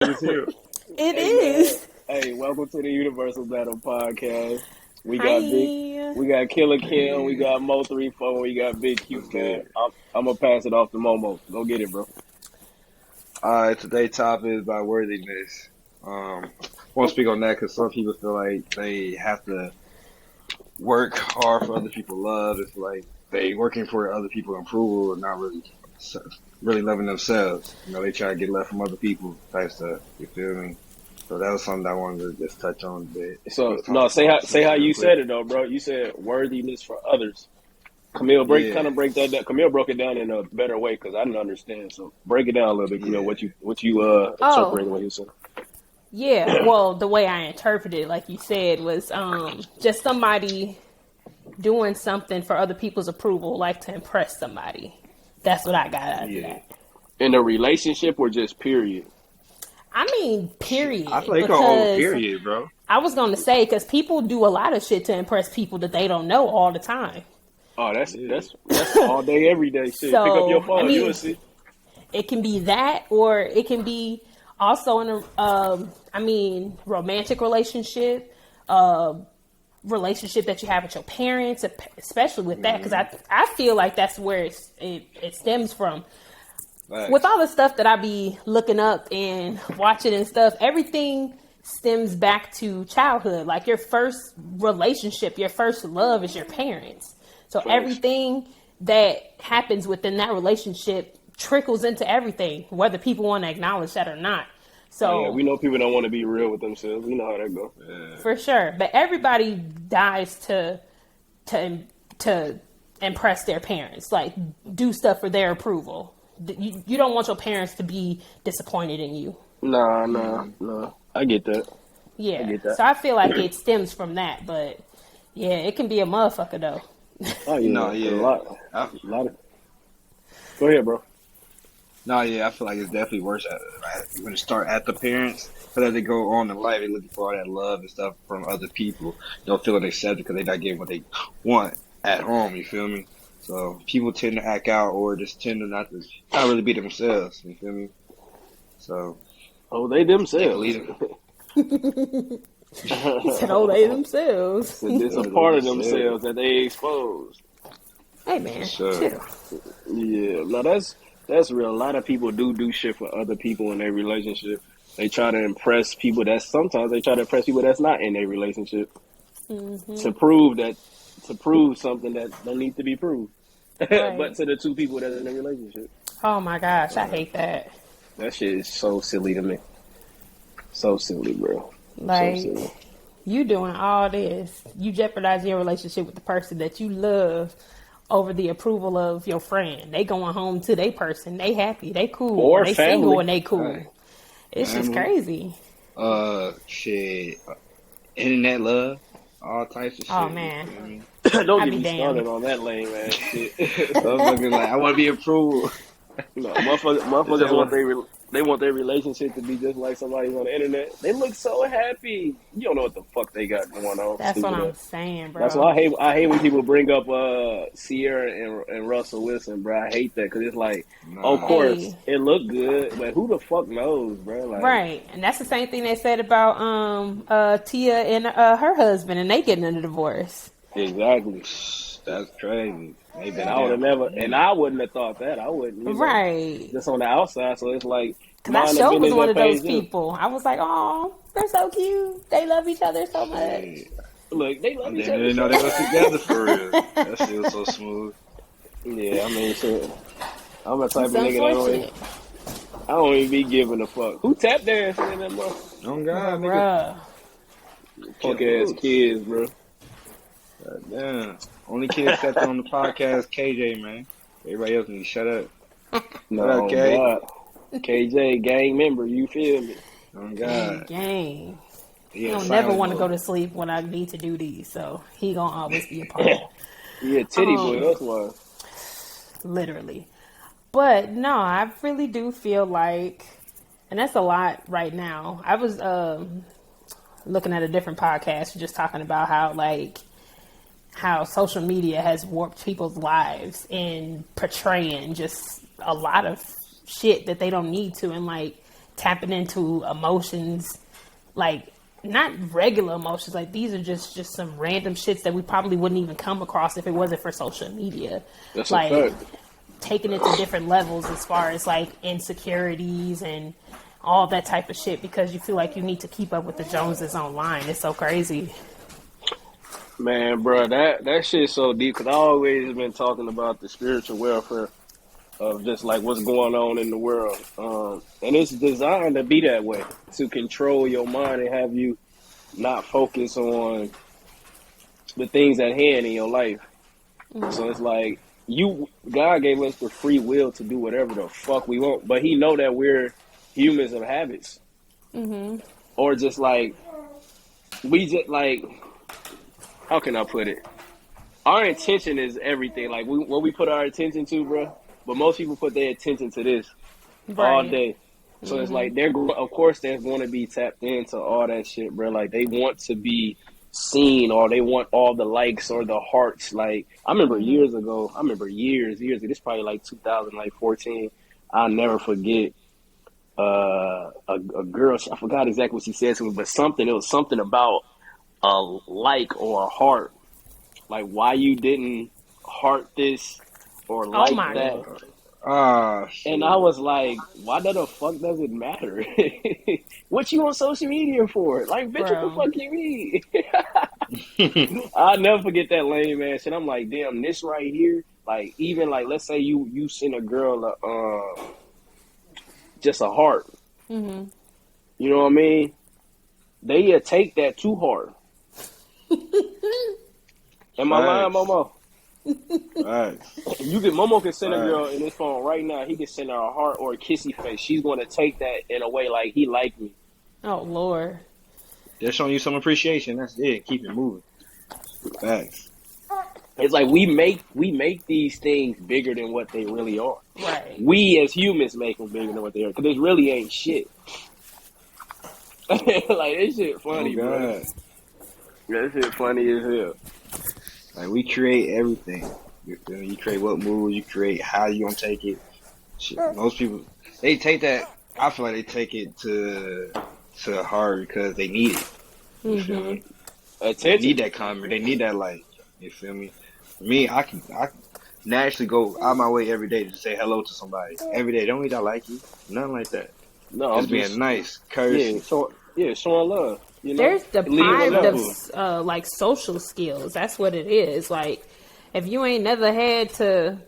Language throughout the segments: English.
It's here. It Hey is. man, hey, welcome to the Universal Battle Podcast. We got Hi. Killer Kim, we Hey, got Mo 34, we got Big Q what's man. good? I'm gonna pass it off to Momo. Go get it, bro. All right, today's topic is about worthiness. Won't speak on that because some people feel like they have to work hard for other people's love. It's like they working for other people's approval and not really loving themselves. They try to get love from other people type stuff. You feel me? So that was something I wanted to just touch on a bit. So Let's talk no, about say how real you quick. said it though, bro. You said worthiness for others. Camille, Yeah, break that down. Camille broke it down in a better way because I didn't understand. So break it down a little bit, Camille. yeah, What you Oh, interpreting what you said. yeah. Well, the way I interpreted it, like you said, was just somebody doing something for other people's approval, like to impress somebody. That's what I got out of yeah. that. In a relationship or just period? I mean, Shit, I feel period. like a whole Because period, bro. I was going to say, because people do a lot of shit to impress people that they don't know all the time. Oh, Yeah, that's all day, every day shit. Pick up your So, I phone, you'll mean, see. it can be that, or it can be also in a, romantic relationship, relationship that you have with your parents, especially with that, because I feel like that's where it stems from. With facts. all the stuff that I be looking up and watching and stuff, everything stems back to childhood. Like your first relationship, your first love is your parents. So Facts. everything that happens within that relationship trickles into everything, whether people want to acknowledge that or not. Oh yeah, So we know people don't want to be real with themselves. We know how that go. Yeah, for sure, but everybody dies to impress their parents, like do stuff for their approval. You don't want your parents to be disappointed in you. Nah. I get that. I Yeah. get that. So I feel like it stems from that, but yeah, it can be a motherfucker though. Oh no, yeah, yeah. I, a lot of. Go ahead, bro. No, yeah, I feel like it's definitely worse when it start at the parents. But as they go on in life, they're looking for all that love and stuff from other people. They don't feel accepted because they're not getting what they want at home. You feel me? So people tend to act out or just tend to not really be themselves. You feel me? So Oh, they they themselves. believe it. He said, "Oh, they themselves." It's a They part of themselves themselves that they exposed. Hey for man, sure. chill. Yeah, no, that's real. A lot of people do shit for other people in their relationship. They try to impress people sometimes they try to impress people that's not in their relationship to prove something that don't need to be proved. But Right. to the two people that's in a relationship. Oh my gosh, I Uh, hate that. That shit is so silly to me. So silly, bro. So Like silly. you doing all this, you jeopardizing your relationship with the person that you love over the approval of your friend. They going home to their person. They happy. They cool. Or Or they single family. and they cool. right. It's just Family. crazy. Shit. Internet love. All types of Oh shit. You man, feel me? Don't I get be me damned. started on that lame ass shit. Motherfuckers like, I want to be approved. No, Is that motherfuckers what? they want their relationship to be just like somebody's on the internet. They look so happy. You don't know what the fuck they got going on. That's what Stupid I'm ass. saying, That's why bro. I hate when people bring up Sierra and Russell Wilson, bro. I hate that because it's like, of Nah. course Hey, it looked good, but who the fuck knows, bro? Like right, and that's the same thing they said about Tia and her husband, and they getting a divorce. exactly. That's crazy. They And been I would have together for never, and years. I wouldn't have thought that. I wouldn't, Right. just on the outside. So it's like Because I mine have sure been was in one that of those page too. people. I was like, oh, they're so cute. They love each other so much. Shit. Look, they I love each didn't other even know so they was much. together for real. That shit was so smooth. Yeah, I mean, shit. I'm a type of It's nigga unfortunate. I don't even be giving a fuck. Who tap dancing in that motherfucker? Oh God, nigga. Bruh. Punk Kid ass loose. kids, bro. God damn. Only kid stepped on the podcast, KJ, man. Everybody else need to shut up. What up, No, K? God. KJ, gang member, you feel me? Oh Gang, God. gang. He Yeah, don't never silent want to go mode. to sleep when I need to do these, so he gonna always be a part. Yeah, titty boy, Um, that's why. literally. But no, I really do feel like, and that's a lot right now. I was looking at a different podcast, just talking about how social media has warped people's lives and portraying just a lot of shit that they don't need to, and like tapping into emotions, like not regular emotions. Like these are just some random shits that we probably wouldn't even come across if it wasn't for social media. That's like a fact. taking it to different levels as far as like insecurities and all that type of shit, because you feel like you need to keep up with the Joneses online. It's so crazy. Man, bro, that shit's so deep because I always been talking about the spiritual welfare of just like what's going on in the world. And it's designed to be that way, to control your mind and have you not focus on the things at hand in your life. So it's like God gave us the free will to do whatever the fuck we want, but he know that we're humans of habits. Or just like, we just like, how can I put it? Our intention is everything. Like what we put our attention to, bro. But most people put their attention to this all day. So it's like of course they're going to be tapped into all that shit, bro. Like they want to be seen, or they want all the likes or the hearts. Like I remember years ago. Years ago. This is probably like 2014. I'll never forget. A girl. I forgot exactly what she said to me, but it was something about a like or a heart. Like why you didn't heart this or like that. Shit. And I was like, why the fuck does it matter? What you on social media for? Like, bitch, Bro. what the fuck you mean? I'll never forget that lame ass shit. I'm like, damn, this right here, like, even like, let's say you send a girl just a heart. You know what I mean? They take that too hard. Am I lying, Momo? Right. Momo can send a girl in his phone right now. He can send her a heart or a kissy face. She's going to take that in a way like he liked me. Oh Lord. They're showing you some appreciation. That's it. Keep it moving. Thanks. It's like we make these things bigger than what they really are. Right. We as humans make them bigger than what they are because it really ain't shit. Like this shit funny, bro. That shit funny as hell. Like we create everything. You create what move, you create how you gonna take it. Shit, most people they take that. I feel like they take it to heart because they need it. You feel me? They need that comment. They need that like. You feel me? For me, I can naturally go out my way every day to say hello to somebody. Every day. Don't need I like you. Nothing like that. No, just being nice, courteous. Showing love. You know? They're deprived of like social skills. That's what it is. Like if you ain't never had to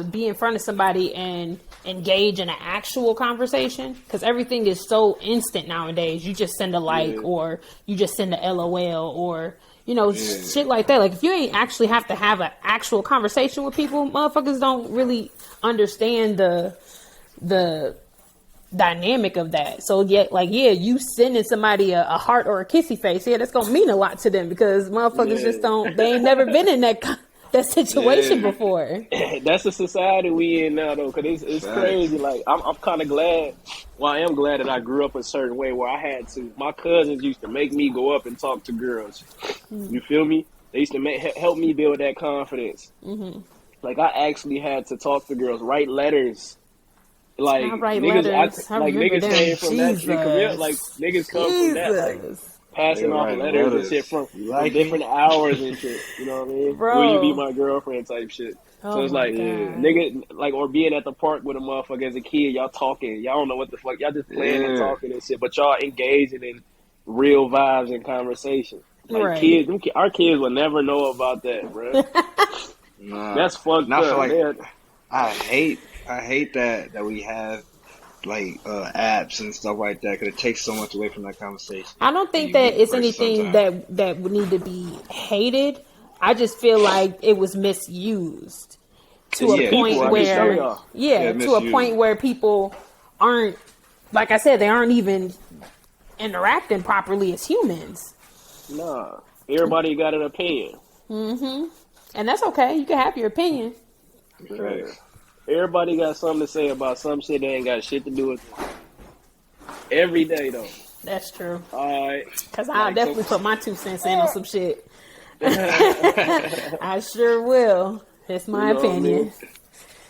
be in front of somebody and engage in an actual conversation, because everything is so instant nowadays. You just send a like or you just send a LOL or shit like that. Like if you ain't actually have to have an actual conversation with people, motherfuckers don't really understand the dynamic of that. So you sending somebody a heart or a kissy face, that's gonna mean a lot to them because motherfuckers just they ain't never been in that situation before. That's the society we in now though, because it's crazy. Like I'm kind of glad. Well, I am glad that I grew up a certain way where I had to. My cousins used to make me go up and talk to girls. You feel me? They used to help me build that confidence. Like I actually had to talk to girls, write letters. Like niggas came from that career. Like niggas come from that, like passing off letters and shit from different hours and shit. You know what I mean? Bro. Will you be my girlfriend type shit? So it's like, nigga, like, or being at the park with a motherfucker as a kid, y'all talking, y'all don't know what the fuck, y'all just playing and talking and shit, but y'all engaging in real vibes and conversation. Like kids, our kids will never know about that, bro. That's fucked up. Like, I hate that we have like apps and stuff like that because it takes so much away from that conversation. I don't think that it's anything that would need to be hated. I just feel like it was misused to a point where people aren't, like I said, they aren't even interacting properly as humans. Nah, everybody got an opinion. And that's okay. You can have your opinion. Right. Everybody got something to say about some shit that ain't got shit to do with it. Every day, though. That's true. All right. Because I'll definitely put my 2 cents in on some shit. I sure will. It's my opinion.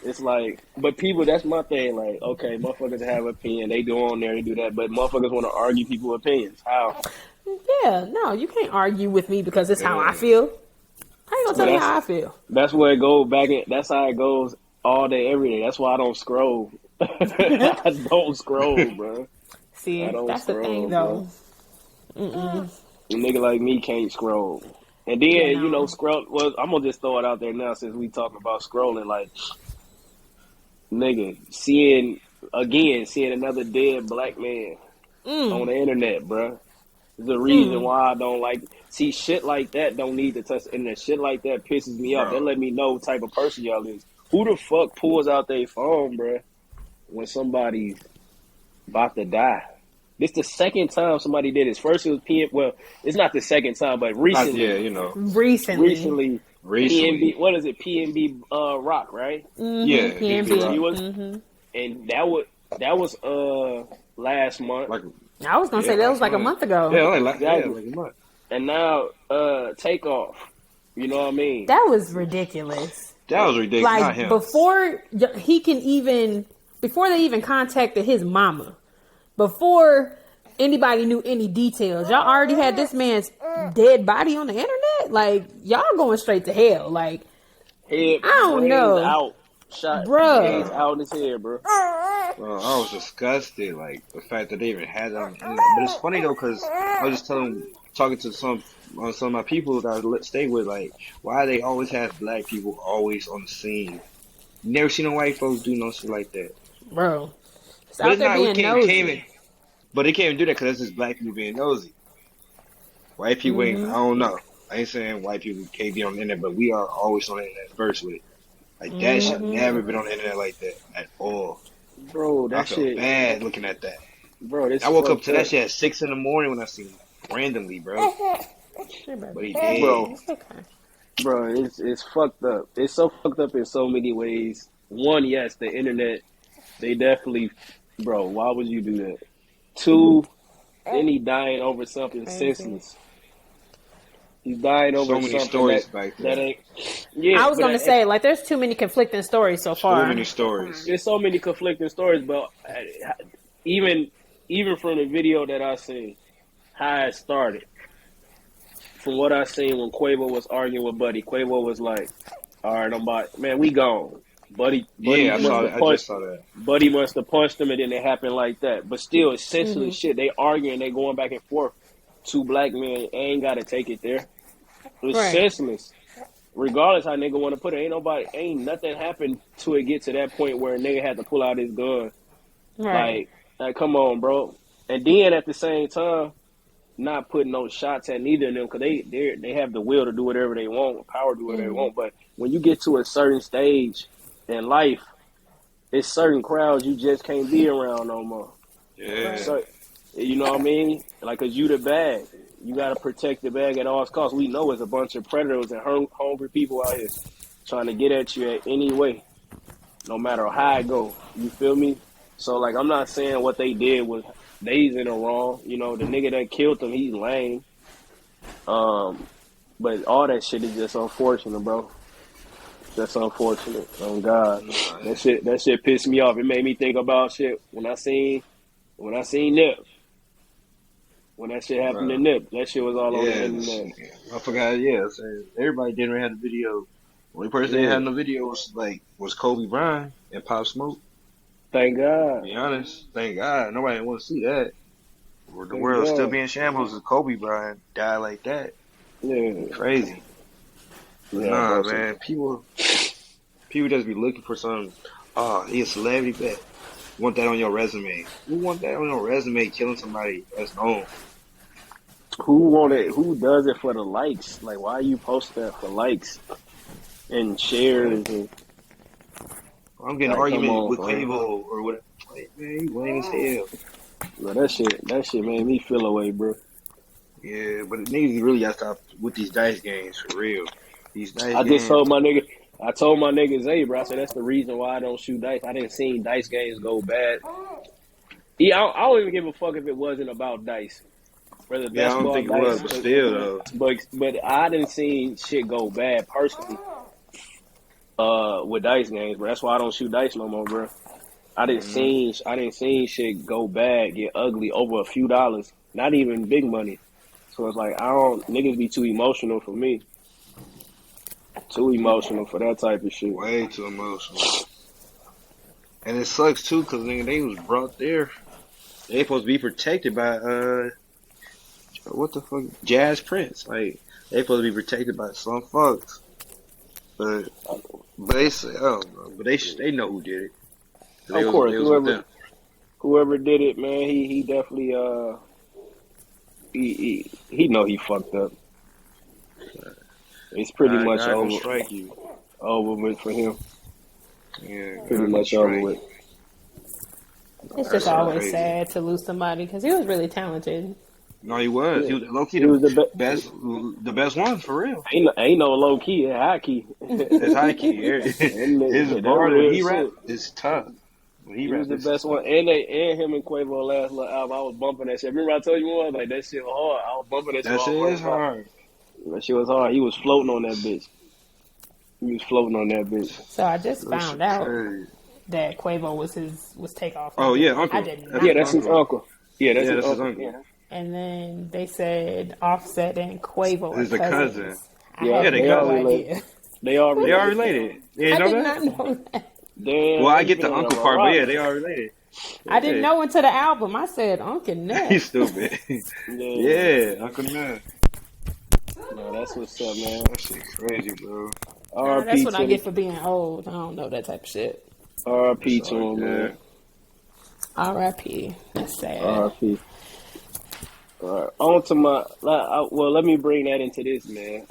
It's like, but people, that's my thing. Like, okay, motherfuckers have opinion. They go on there, they do that, but motherfuckers want to argue people's opinions. How? Yeah, no, you can't argue with me because it's how I Yeah. feel. How you gonna But tell me how I feel? that's where it goes back in. That's how it goes all day, every day. That's why I don't scroll. I don't scroll, bro. I See, don't that's the thing, scroll, bro. though. Mm-mm. A nigga like me can't scroll. And Yeah, then, no. scroll. Well, I'm gonna just throw it out there now since we talking about scrolling. Like, nigga, seeing another dead black man on Mm, the internet, bruh. There's a reason mm. why I don't like see shit like that. Don't need to touch the internet. Shit like that pisses me off. That Bro. let me know what type of person y'all is. Who the fuck pulls out their phone, bruh, when somebody's about to die? This the second time somebody did this. First it was PM. Well, it's not the second time, but Yeah, recently, you know. Recently. PNB. Recently. What is it? PNB Rock, right? Mm-hmm. Yeah, PNB PNB. He Rock. was, Mm-hmm. and that was last month. Like, I was gonna yeah, say that was last like a month. month ago. Yeah, Exactly. like a month. And now Takeoff. You know what I mean? That was ridiculous. That was ridiculous. Not Like him. before they even contacted his mama, before anybody knew any details, y'all already had this man's dead body on the internet. Like y'all going straight to hell. Like Head, I don't brains know, out, shot, brains bruh. out in his head, bro. Well, I was disgusted, like the fact that they even had that on the internet. But it's funny though, cause I was just talking to some of my people that I stay with, like, why they always have black people always on the scene. Never seen no white folks do no shit like that. Bro, it's But out it's there not. We being nosy. but they can't even do that because that's just black people being nosy. White people ain't. I Mm-hmm. don't know. I ain't saying white people can't be on the internet, but we are always on the internet first with it. Like that shit Mm-hmm. never been on the internet like that at all. Bro, I that felt shit, bad looking at that. bro, this I woke up fucked to that up, shit at 6 in the morning when I seen it randomly, bro. Sure, But he baby. did. bro. It's okay. Bro, it's fucked up. It's so fucked up in so many ways. One, yes, the internet, they definitely, bro. Why would you do that? Two, then he dying over something Crazy. senseless. He's dying So over many something stories back that there. ain't. Yeah, I was but gonna say like there's too many conflicting stories so So far. many stories. there's so many conflicting stories. But even from the video that I seen, how it started. From what I seen when Quavo was arguing with Buddy, Quavo was like, "All right, I'm about, man, we gone." Buddy Yeah, I saw must that. have I just punched. saw that. Buddy must have punched him, and then it happened like that. But still, it's senseless Mm-hmm. shit. They arguing, they going back and forth. Two black men ain't got to take it there. It's Right. senseless. Regardless how nigga want to put it, ain't nothing happened to it get to that point where a nigga had to pull out his gun. Right. Like, come on, bro. And then at the same time, not putting no shots at neither of them because they have the will to do whatever they want, power to do whatever they Mm-hmm. want. But when you get to a certain stage in life, it's certain crowds you just can't be around no more. Yeah. Right. So, you know what I mean? Like, cause you the bag, you gotta protect the bag at all costs. We know it's a bunch of predators and hungry people out here trying to get at you at any way, no matter how it go. You feel me? So like, I'm not saying what they did was days in the wrong. You know, the nigga that killed them, he's lame. But all that shit is just unfortunate, bro. That's unfortunate. Oh God, that shit pissed me off. It made me think about shit when I seen Nip. When that shit happened to Bro. Nip, that shit was all on the Yeah. internet. I forgot. Yeah. So everybody didn't have the video. Only person that Yeah. had no video was Kobe Bryant and Pop Smoke. Thank To God. be honest, thank God nobody want to see that. The Thank world still God. be in shambles if Kobe Bryant died like that. Yeah. Crazy. But Yeah, nah, bro. So, man. People just be looking for some. Oh, he a celebrity bet. Want that on your resume? Who want that on your resume? Killing somebody that's known. who does it for the likes? Like, why you post that for likes and shares? And, I'm getting an like, come argument on, with bro. Quavo or what? Like, man, he lame as hell. Bro, that shit made me feel away, bro. Yeah, but niggas really gotta stop with these dice games for real. These dice I just games. told my niggas, hey, bro, I said that's the reason why I don't shoot dice. I didn't see dice games go bad. Yeah, I don't even give a fuck if it wasn't about dice, whether Yeah, I don't basketball think it was, dice, but still though. but I didn't see shit go bad personally. with dice games, bro. That's why I don't shoot dice no more, bro. Mm-hmm. I didn't seen shit go bad, get ugly over a few dollars. Not even big money. So it's like I don't niggas be too emotional for me. Too emotional for that type of shit. Way too emotional. And it sucks too, cause nigga, they was brought there. They supposed to be protected by what the fuck, Jazz Prince. Like they supposed to be protected by some fucks, but they say, oh, but they know who did it. Of course, They was with them. whoever did it, man, he definitely he know he fucked up. It's pretty much God gonna over strike you. with for him. Yeah, Pretty God gonna much over strike with. you. It's That's just so always crazy. sad to lose somebody because he was really talented. No, he was. Yeah. He was low key He was the best one for real. ain't no low key, it's high key. It's high key. His That bar when real he rap shit. is tough. When he He was rap, the this is best tough. one, and him and Quavo last little album, I was bumping that shit. Remember I told you one like that shit was hard. I was bumping that shit That all shit is first time. hard. That shit was hard. He was floating on that bitch. He was floating on that bitch. So I just That found shit out crazy. that Quavo was Takeoff. Oh yeah, I uncle. did That's Yeah, not his that's know his that. uncle. uncle. Yeah, that's Yeah, his that's his uncle. uncle. Yeah, And then they said Offset and Quavo are He's the cousin. cousins. I yeah, Yeah, had they they all no cousins. related. idea. They all They are related. related. You I didn't know did that? not know that. Damn, Well, I man, you get been the on a uncle part, but rock. yeah, they are related. I didn't Yeah. know until the album. I said Uncle He's Neff. stupid. Yeah, Yeah, Uncle Ned. no, that's what's up, man. That shit crazy, bro. That's R.P. what to I get the for being old. I don't know that type of shit. It's R.P. to all him, man. good. R.I.P. That's sad. R.P. All right, on to my. Well, let me bring that into this, man.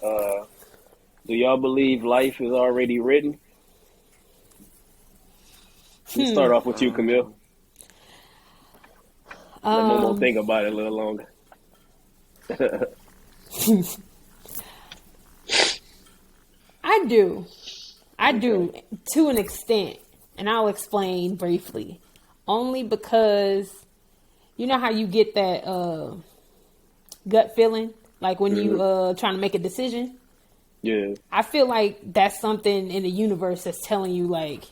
Do y'all believe life is already written? Let me start off with you, Camille. Let Momo think about it a little longer. I do to an extent, and I'll explain briefly. Only because you know how you get that gut feeling, like when you trying to make a decision. Yeah, I feel like that's something in the universe that's telling you like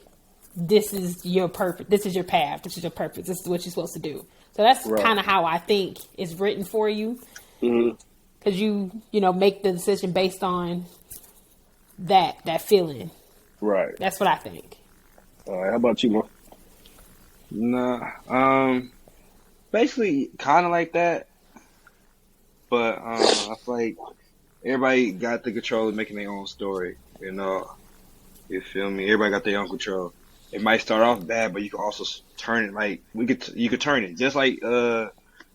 this is your purpose, this is your path, this is your purpose, this is what you're supposed to do. So that's right. kind of how I think it's written for you, Mm-hmm. because you make the decision based on that feeling. Right. That's what I think. All right. How about you, Mo? Nah, basically kind of like that, but I feel like everybody got the control of making their own story. You feel me? Everybody got their own control. It might start off bad, but you can also turn it. Like you could turn it just like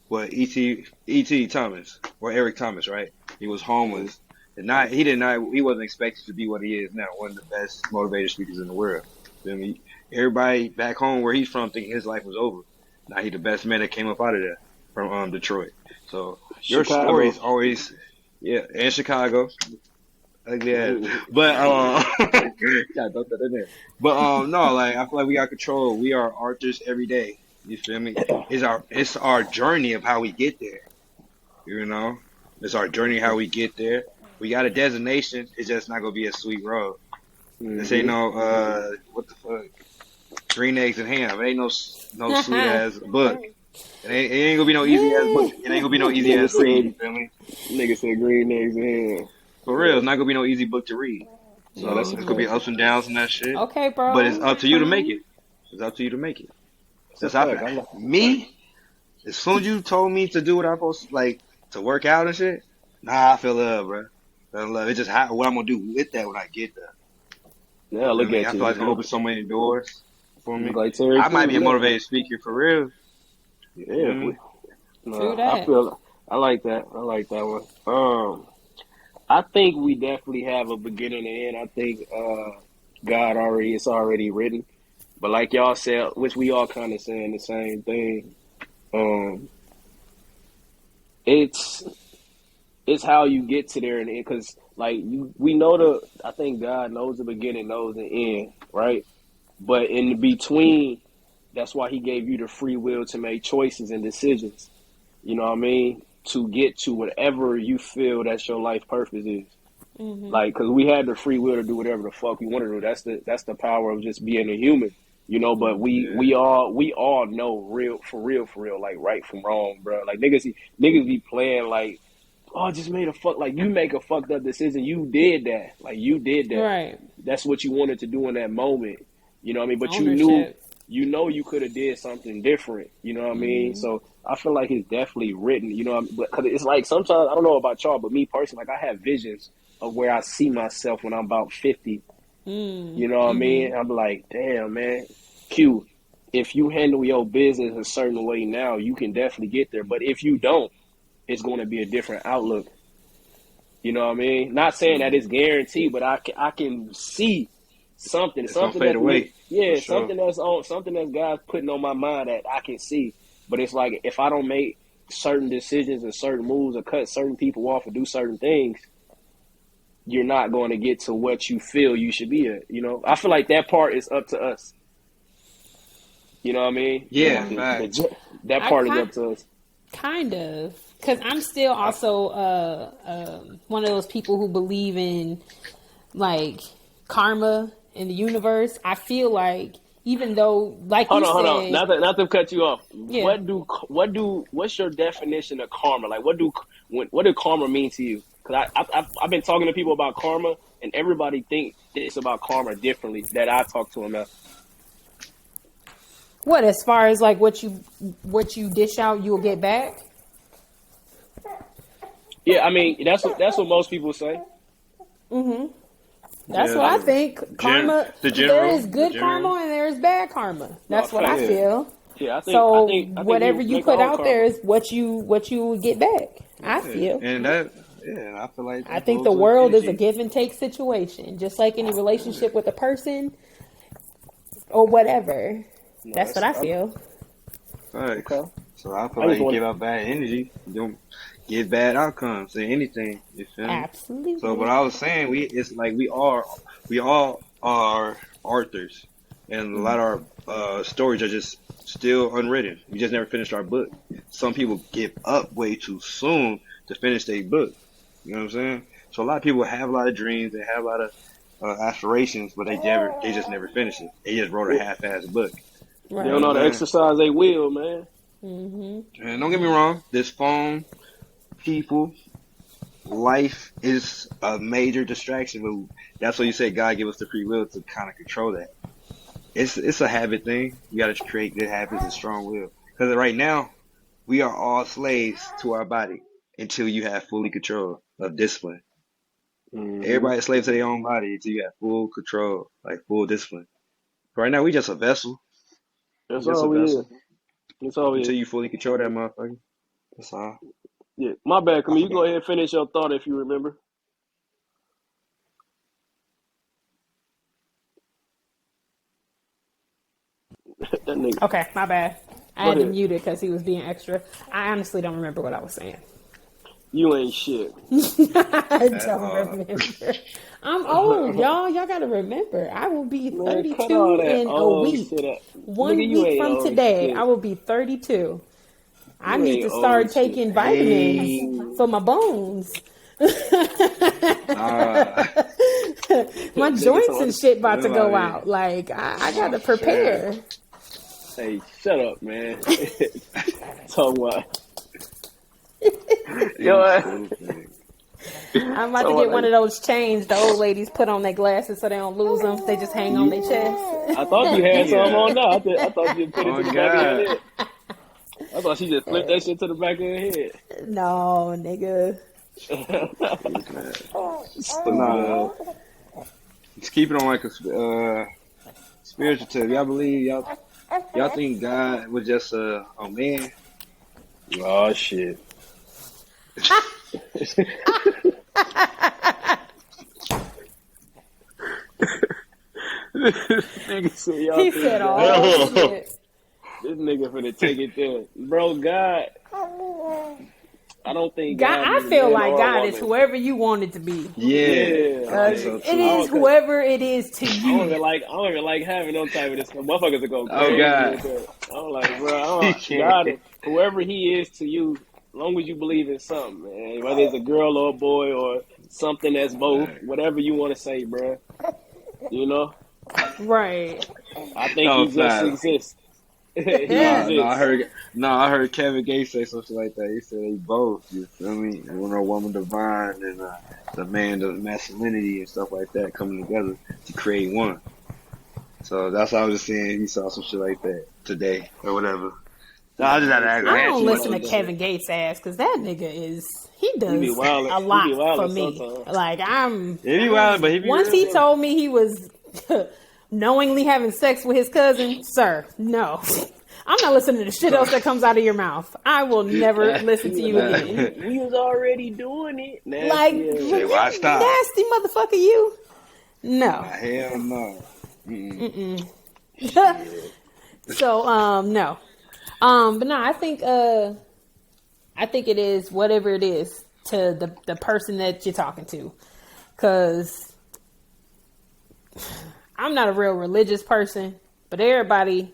what E.T. Thomas or Eric Thomas, right? He was homeless, and he wasn't expected to be what he is now, one of the best motivator speakers in the world. Feel me? Everybody back home where he's from thinking his life was over. Now he the best man that came up out of there from Detroit. So your Chicago. story is always in Chicago. Ugly ass. But gotta throw that in there. But no, like I feel like we got control. We are authors every day. You feel me? It's our journey of how we get there. It's our journey how we get there. We got a destination. It's just not gonna be a sweet road. This ain't no what the fuck, green eggs and ham. It ain't no sweet ass book. It ain't gonna be no easy ass book. It ain't gonna be no easy ass read. You feel me? Nigga said green eggs and ham. For real, it's not gonna be no easy book to read. So No, that's it's gonna be ups and downs and that shit. Okay, bro. But it's up to you to make it. It's up to you to make it. That's how me. As soon as you told me to do what I'm supposed to, like to work out and shit, I feel love, bro. Fell in love. It's just what I'm gonna do with that when I get there. Yeah, look at I you. feel like it's gonna open so many doors for me. Like Terry I might be a Crews, motivated speaker for real. Yeah. True that. I like that. I like that one. I think we definitely have a beginning and end. I think it's already written. But like y'all said, which we all kind of saying the same thing. It's how you get to there and because like we know I think God knows the beginning, knows the end, right? But in the between, that's why He gave you the free will to make choices and decisions. You know what I mean? To get to whatever you feel that's your life purpose is. Like, because we had the free will to do whatever the fuck we want to do. That's the power of just being a human, you know. But we all know for real, like right from wrong, bro. Like niggas be playing like, oh, I just made a fuck. Like you make a fucked up decision. You did that. Like you did that. Right. That's what you wanted to do in that moment. You know what I mean? But Ownership. you could have did something different. You know what I mean? So I feel like it's definitely written. You know what I mean? Because it's like sometimes I don't know about y'all, but me personally, like I have visions of where I see myself when I'm about 50. You know what I mean? I'm like, damn, man, Q, if you handle your business a certain way now, you can definitely get there. But if you don't, it's going to be a different outlook. You know what I mean? Not saying that it's guaranteed, but I can see something Something fade away. Yeah, Sure. something that God's putting on my mind that I can see. But it's like if I don't make certain decisions and certain moves or cut certain people off or do certain things, you're not going to get to what you feel you should be at. You know, I feel like that part is up to us. You know what I mean? Yeah, that part is up to us. Kind of, because I'm still also one of those people who believe in like karma in the universe. I feel like even though, like hold you on, said, not to cut you off. Yeah. What's your definition of karma? Like, what do karma mean to you? Because I've been talking to people about karma, and everybody thinks it's about karma differently that I talk to them about. What, as far as like what you dish out, you'll get back? Yeah, I mean that's what most people say. That's what I think. Karma. There is good karma and there is bad karma. That's what I feel. Yeah, I think. So I think whatever you put out karma. there is what you would get back. I feel. And I feel like I think the world is a give and take situation, just like any relationship with a person or whatever. That's what I feel. Right. Okay. So I feel like you give out bad energy, you don't get bad outcomes in anything. You feel me? Absolutely. So what I was saying, it's like we all are authors, and a lot of our stories are just still unwritten. We just never finished our book. Some people give up way too soon to finish their book. You know what I'm saying? So a lot of people have a lot of dreams, they have a lot of aspirations, but they just never finish it. They just wrote a half-assed book. Right. They don't know how to exercise their will, man. And don't get me wrong, this phone, people, life is a major distraction, but that's why you say God give us the free will to kind of control that. It's a habit thing. You got to create good habits and strong will. Because right now, we are all slaves to our body until you have fully control of discipline. Everybody's slave to their own body until you have full control, like full discipline. Right now, we just a vessel. That's Just all a we vessel. is. That's all we Until is. you fully control that motherfucker. That's all. Yeah, my bad. Come on, you go ahead and finish your thought if you remember. That nigga. Okay, my bad. I Go had to ahead. mute it because he was being extra. I honestly don't remember what I was saying. You ain't shit. I don't remember. I'm old, y'all. Y'all got to remember. I will be Man, 32 cut all that in a old week. shit up. 1 Nigga, you week ain't from old today, shit. I will be 32. I You need ain't to start old taking shit. vitamins for my bones. My joints and shit about to go out. Like, I got to prepare. Hey, shut up, man. Talk about. Yo, I'm about to get one of those chains the old ladies put on their glasses so they don't lose them. They just hang on their chest. I thought you had some on now. I thought you put it to the back of your God. head. I thought she just flipped that shit to the back of her head. No, nigga. But nah, just keep it on like a spiritual tip. Y'all believe y'all think God was just a man? Oh shit. Nigga said, y'all He think said, God- "Oh shit." This nigga finna take it there, bro. God, I don't think God, I needs feel man like or God woman. is whoever you want it to be. Yeah. I think so It too. is whoever it is to I don't you. even like having no type of this. Motherfuckers will go Oh, crazy God. with that. I'm like, bro, God, whoever he is to you, as long as you believe in something, man. Whether it's a girl or a boy or something that's both, whatever you want to say, bro. You know, Right. I think No, he just fast. exists. He I exists. heard. No, I heard Kevin Gates say something like that. He said they both. You feel me? When a woman divine and the man, the masculinity and stuff like that coming together to create one. So that's what I was just saying. He saw some shit like that today or whatever. So I just had to ask. I I had don't too much listen to to say. Kevin Gates' ass because that nigga he He be does wildin'. a He be lot for wildin' me. sometimes. Like He be wild, but he be once real he though. told me he was knowingly having sex with his cousin, sir, no. I'm not listening to shit else that comes out of your mouth. I will never listen to you again. We was already doing it. Like, Nasty ass. Say, why stop? nasty motherfucker, you. No. Hell no. So, no. But no, I think it is whatever it is to the person that you're talking to. Cause I'm not a real religious person, but everybody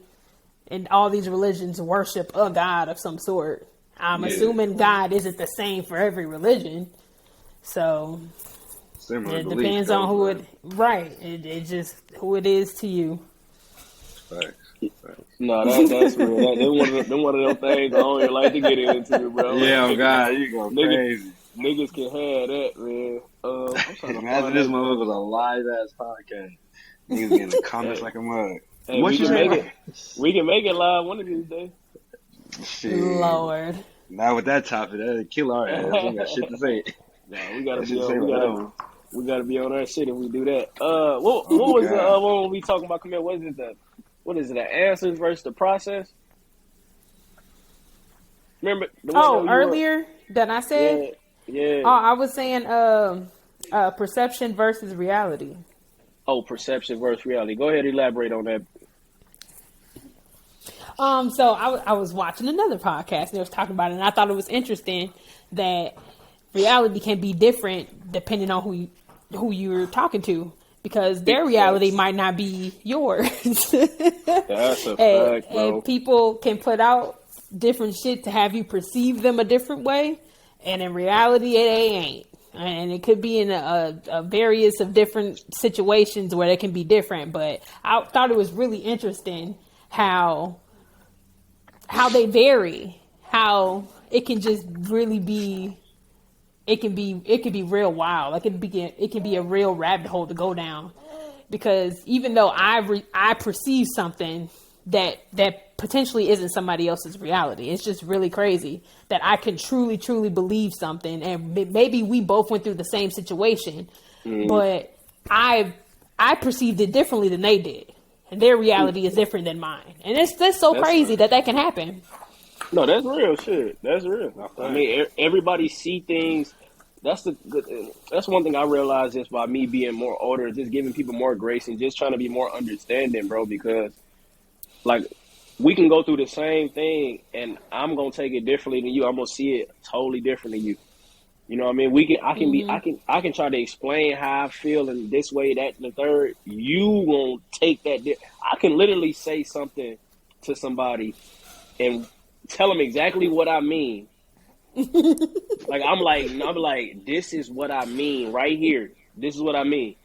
in all these religions worship a god of some sort. I'm assuming God isn't the same for every religion. So Similar it belief, depends though, on who it just who it is to you. Facts. No, that's real. Them one of them things I don't even like to get into, bro. Yeah, Like, oh God, you go crazy. niggas can have that, man. I'm trying to Imagine find this that. motherfucker was a live ass podcast. Niggas getting the comments like a mug. Hey, What we you can say? make it. We can make it live one of these days. Shit. Lord. Not with that topic. That'd kill our ass. We ain't got shit to say. Nah, we gotta That be shit say on. whatever. We gotta be on our shit if we do that. What was the God. one we talking about? Come here. What is it? The answers versus the process. Remember the one Oh, that you earlier that I said? Yeah. Oh, I was saying perception versus reality. Oh, perception versus reality. Go ahead, elaborate on that. So I was watching another podcast and they was talking about it, and I thought it was interesting that reality can be different depending on who you're talking to, because their reality might not be yours. That's a fact, bro. And people can put out different shit to have you perceive them a different way, and in reality, it ain't. And it could be in a various of different situations where they can be different. But I thought it was really interesting how they vary, how it can just really be. It can be real wild. Like it can be a real rabbit hole to go down, because even though I perceive something that potentially isn't somebody else's reality, it's just really crazy that I can truly believe something, and maybe we both went through the same situation, but I perceived it differently than they did, and their reality is different than mine, and that's so crazy that can happen. No, that's real shit. That's real. I mean, everybody see things. That's one thing I realized just by me being more older, just giving people more grace and just trying to be more understanding, bro. Because like we can go through the same thing, and I'm gonna take it differently than you. I'm gonna see it totally different than you. You know what I mean? I can try to explain how I feel in this way, that, and the third. You won't take that. I can literally say something to somebody and tell them exactly what I mean. I'm like, this is what I mean right here. This is what I mean.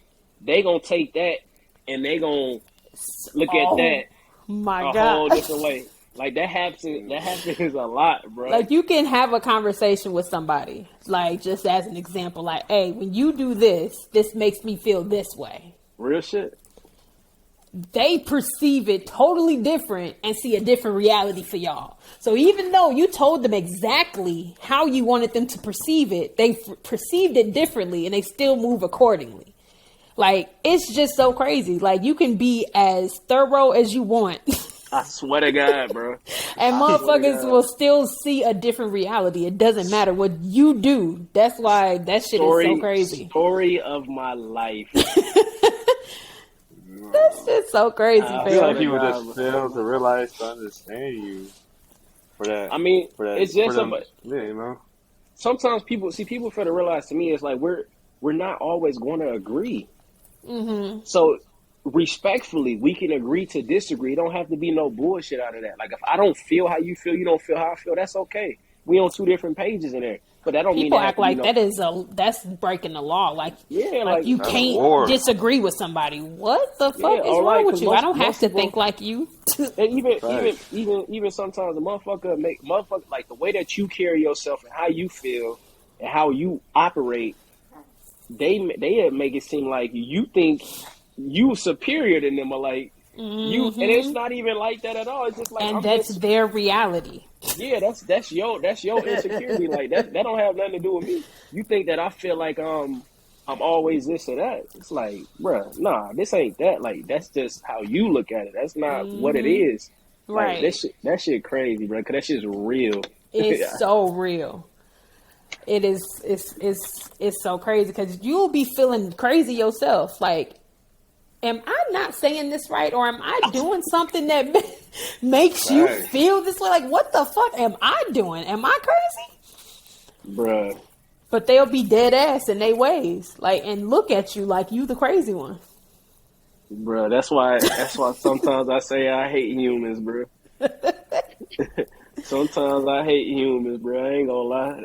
They gonna take that and they gonna look at that My a God. whole different way. Like that happens a lot, bro. Like you can have a conversation with somebody, like just as an example, like, hey, when you do this makes me feel this way. Real shit. They perceive it totally different and see a different reality for y'all. So even though you told them exactly how you wanted them to perceive it, they perceived it differently and they still move accordingly. Like, it's just so crazy. Like, you can be as thorough as you want. I swear to God, bro. And motherfuckers will still see a different reality. It doesn't matter what you do. That's why that shit is so crazy. Story of my life. That's just so crazy, I fam. feel like people just fail to realize, to understand you for that. I mean, it's just yeah, you know. Sometimes people fail to realize. To me, it's like we're not always going to agree. Mm-hmm. So respectfully, we can agree to disagree. It don't have to be no bullshit out of that. Like if I don't feel how you feel, you don't feel how I feel. That's okay. We on two different pages in there. But that don't mean People they have act to be like that's breaking the law. Like, Yeah, like you That's a can't war. disagree with somebody. What the Yeah, fuck is all right, wrong with 'cause you? I don't have most to people- think like you. And Facts. even sometimes the motherfucker like the way that you carry yourself and how you feel and how you operate, they make it seem like you think you superior than them, or like you, and it's not even like that at all. It's just like And I'm that's just their reality. yeah, that's your insecurity. Like that don't have nothing to do with me. You think that I feel like I'm always this or that. It's like, bruh, nah, this ain't that. Like that's just how you look at it. That's not what it is. Like Right. that shit crazy, bro. Cause that shit's real. It's so real. It is. It's so crazy because you'll be feeling crazy yourself. Like, am I not saying this right, or am I doing something that makes you Right. feel this way? Like, what the fuck am I doing? Am I crazy? Bruh. But they'll be dead ass in their ways, like, and look at you like you the crazy one. Bruh, that's why sometimes I say I hate humans, bruh. Sometimes I hate humans, bruh. I ain't gonna lie.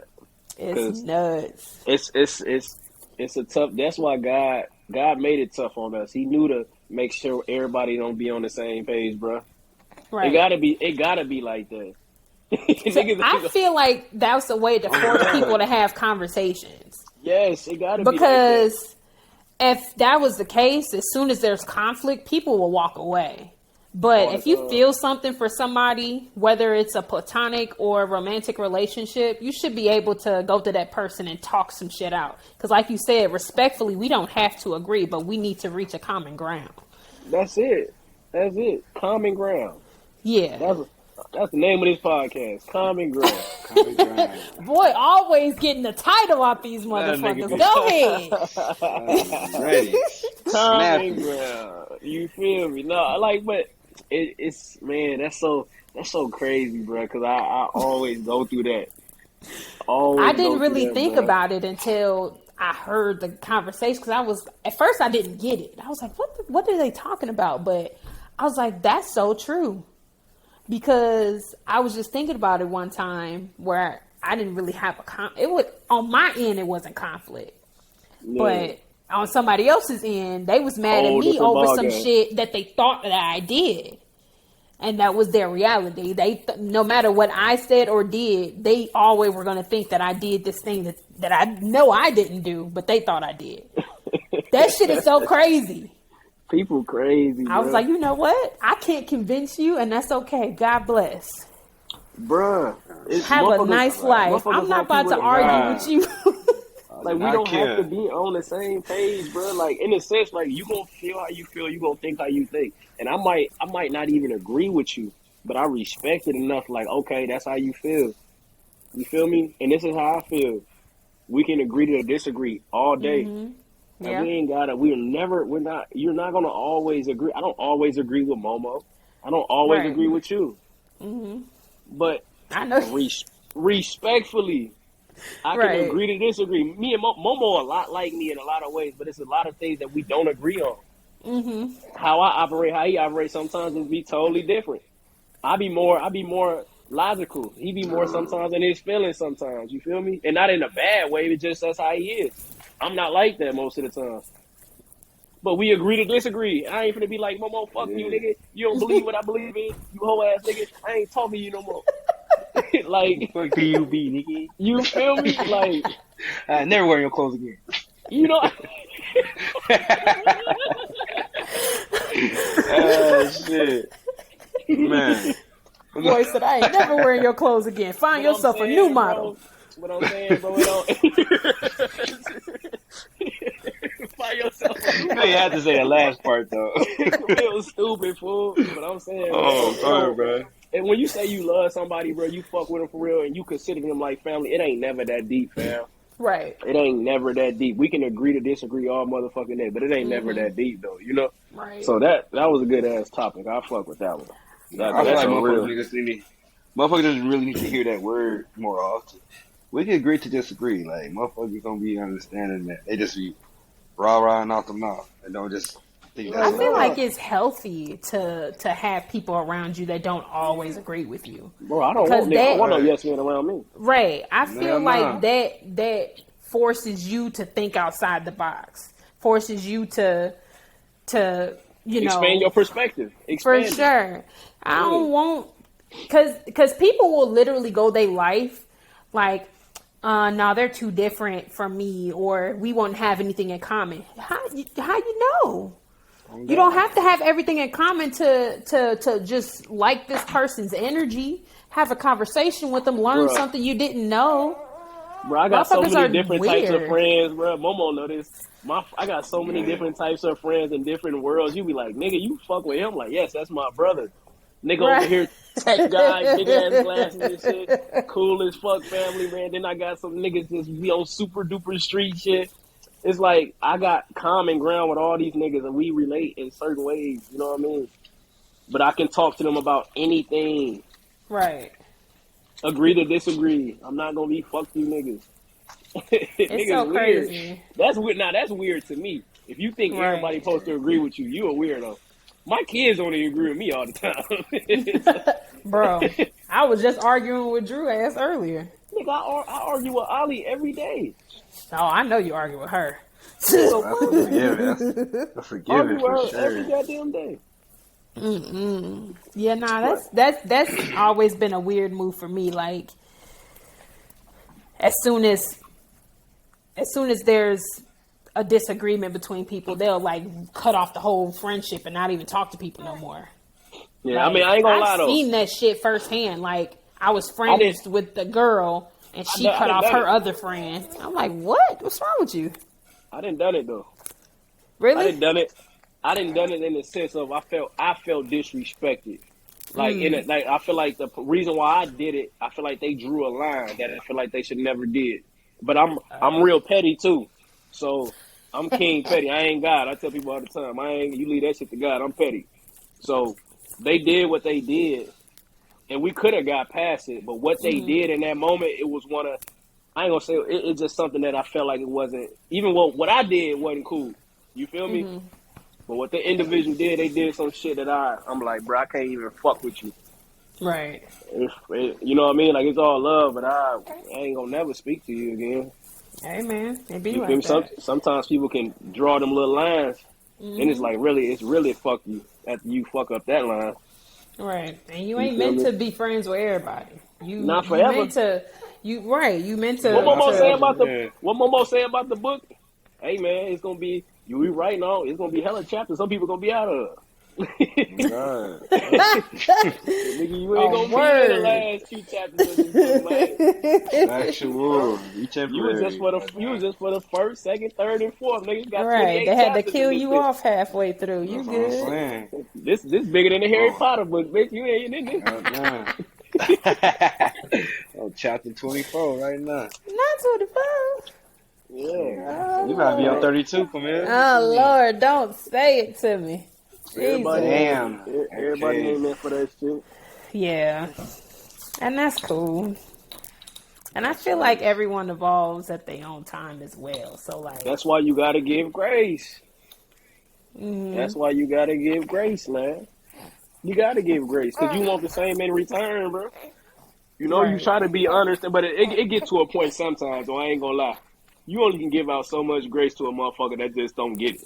It's nuts. It's a tough. That's why God made it tough on us. He knew to make sure everybody don't be on the same page, bruh. Right. It gotta be like that. So I feel like that's a way to force people to have conversations. Yes, it gotta be Because if that was the case, as soon as there's conflict, people will walk away. But if you feel something for somebody, whether it's a platonic or romantic relationship, you should be able to go to that person and talk some shit out. Because like you said, respectfully, we don't have to agree, but we need to reach a common ground. That's it. Common ground. Yeah. That's the name of this podcast. Common ground. Common ground. Boy, always getting the title off these motherfuckers. Go ahead. Ready. Common Snappy. ground. You feel me? No, like, but it's man, that's so crazy, bro. Because I always go through that. I didn't really think about it until I heard the conversation, because at first I didn't get it. I was like, what are they talking about? But I was like, that's so true. Because I was just thinking about it one time where I didn't really have on my end, it wasn't conflict. Yeah. But on somebody else's end, they was mad at me over some shit that they thought that I did. And that was their reality. No matter what I said or did, they always were going to think that I did this thing that I know I didn't do, but they thought I did. That shit is so crazy. People crazy, bro. I was like, you know what? I can't convince you, and that's okay. God bless. Bruh. Have a nice life. I'm not about to argue with you. Like, we don't have to be on the same page, bro. Like, in a sense, like, you gonna feel how you feel, you gonna think how you think. And I might not even agree with you, but I respect it enough, like, okay, that's how you feel. You feel me? And this is how I feel. We can agree to disagree all day. Mm-hmm. Yeah. And you're not gonna always agree. I don't always agree with Momo. I don't always agree with you. Mm-hmm. But I know respectfully, I can agree to disagree. Me and Momo a lot like me in a lot of ways, but it's a lot of things that we don't agree on. Mm-hmm. How I operate, how he operates, sometimes will be totally different. I be more logical. He be more sometimes in his feelings sometimes. You feel me? And not in a bad way, but just that's how he is. I'm not like that most of the time. But we agree to disagree. I ain't finna be like, Momo, fuck you, nigga. You don't believe what I believe in, you whole ass nigga. I ain't talking to you no more. Like, fuck do you be, nigga? You feel me? Like, I never wear your clothes again. You know. Oh shit, man. Boy said, I ain't never wearing your clothes again. Find yourself a new model. What I'm saying, bro, find yourself a new model. You had to say the last part, though. Real stupid, fool. But I'm saying, bro. And when you say you love somebody, bro, you fuck with them for real, and you consider them like family, it ain't never that deep, fam. Right. It ain't never that deep. We can agree to disagree all motherfucking day, but it ain't never that deep, though, you know? Right. So that was a good-ass topic. I fuck with that one. I feel like motherfuckers just really need to hear that word more often. We can agree to disagree. Like, motherfuckers don't be understanding that. They just be rah-rahing out the mouth and don't just think I that's Like, feel like nah, it's healthy to have people around you that don't always agree with you, bro, I don't because want nigga. I don't that want no right. yes men around me. right. I Nah, feel like nah. that forces you to think outside the box, forces you to Expand your perspective. for Expand it. sure. I Yeah. don't want because people will literally go their life like, no, they're too different from me, or we won't have anything in common. How you know? Oh You don't God. have to have everything in common to just like this person's energy, have a conversation with them, learn Bro, something you didn't know. bro, I got so Motherfuckers many are different types of weird. friends, bro. Momo know this. I got so many Man. different types of friends in different worlds. You be like, nigga, you fuck with him? Like, yes, that's my brother. Nigga over Right. here, tech guy, big ass glasses and shit. Cool as fuck family, man. Then I got some niggas just be on super duper street shit. It's like I got common ground with all these niggas and we relate in certain ways, you know what I mean? But I can talk to them about anything. Right. Agree to disagree. I'm not gonna be fuck you niggas. It's so Niggas weird. crazy. That's weird. Now that's weird to me. If you think everybody Right. supposed to agree with you, you a weirdo. My kids only agree with me all the time. So, Bro, I was just arguing with Drew ass earlier. nigga, I argue with Ali every day. Oh, I know you argue with her. Nigga, That's a what? forgiving. That's a Argue forgiving for with her every sure. goddamn day. Yeah, nah, But that's always been a weird move for me. Like, as soon as there's a disagreement between people, they'll like cut off the whole friendship and not even talk to people no more. yeah, I mean, Like, I ain't gonna I've lie though. seen that shit firsthand. Like, I was I didn't. friends with the girl and she I cut didn't off done her it. other friend. I'm like, what? What's wrong with you? I didn't done it though. I Really? didn't done it. I didn't done it in the sense of I felt disrespected. Like in it, like I feel like the reason why I did it, I feel like they drew a line that I feel like they should never did. But I'm real petty too, so I'm king petty. I ain't God. I tell people all the time, I ain't. You leave that shit to God. I'm petty. So they did what they did, and we could have got past it. But what they did in that moment, it was one of I ain't gonna say it's just something that I felt like it wasn't even what I did wasn't cool. You feel me? But what the individual did, they did some shit that I'm like, bro, I can't even fuck with you. Right. You know what I mean? Like it's all love, but I ain't gonna never speak to you again. Hey man, it be You feel me? like that. Sometimes people can draw them little lines, and it's like it's really fuck you after you fuck up that line. Right. And you You ain't feel meant me? to be friends with everybody. Not You forever. meant to you meant What to Not Momo say forever, about the yeah. what Momo say about the book? Hey man, it's gonna be you rewriting all. It's gonna be hella chapters. Some people gonna be out of. Oh God. Nigga, you ain't a gonna be in the word. last two chapters of this book, man. Factual. Be temporary. You was just for the first, second, third, and fourth. Niggas got Right. They 28 had to chapters in kill this you bitch. off halfway through. You That's what I'm good. saying. This bigger than the Harry Oh, Potter book, bitch. You ain't in this. God damn. Oh, chapter 24 right now. Not 25. Yeah. You might be on Man, 32, Camille. What you Oh mean? Lord, don't say it to me. everybody Jesus. ain't Damn. everybody Okay. ain't meant for that shit. Yeah. And that's cool. And I That's feel right. like everyone evolves at their own time as well. So like, That's why you gotta give grace. That's why you gotta give grace, man. You gotta give grace because you want the same in return, bro. You know, you right. try to be honest, but it get to a point sometimes. So I ain't gonna lie, you only can give out so much grace to a motherfucker that just don't get it.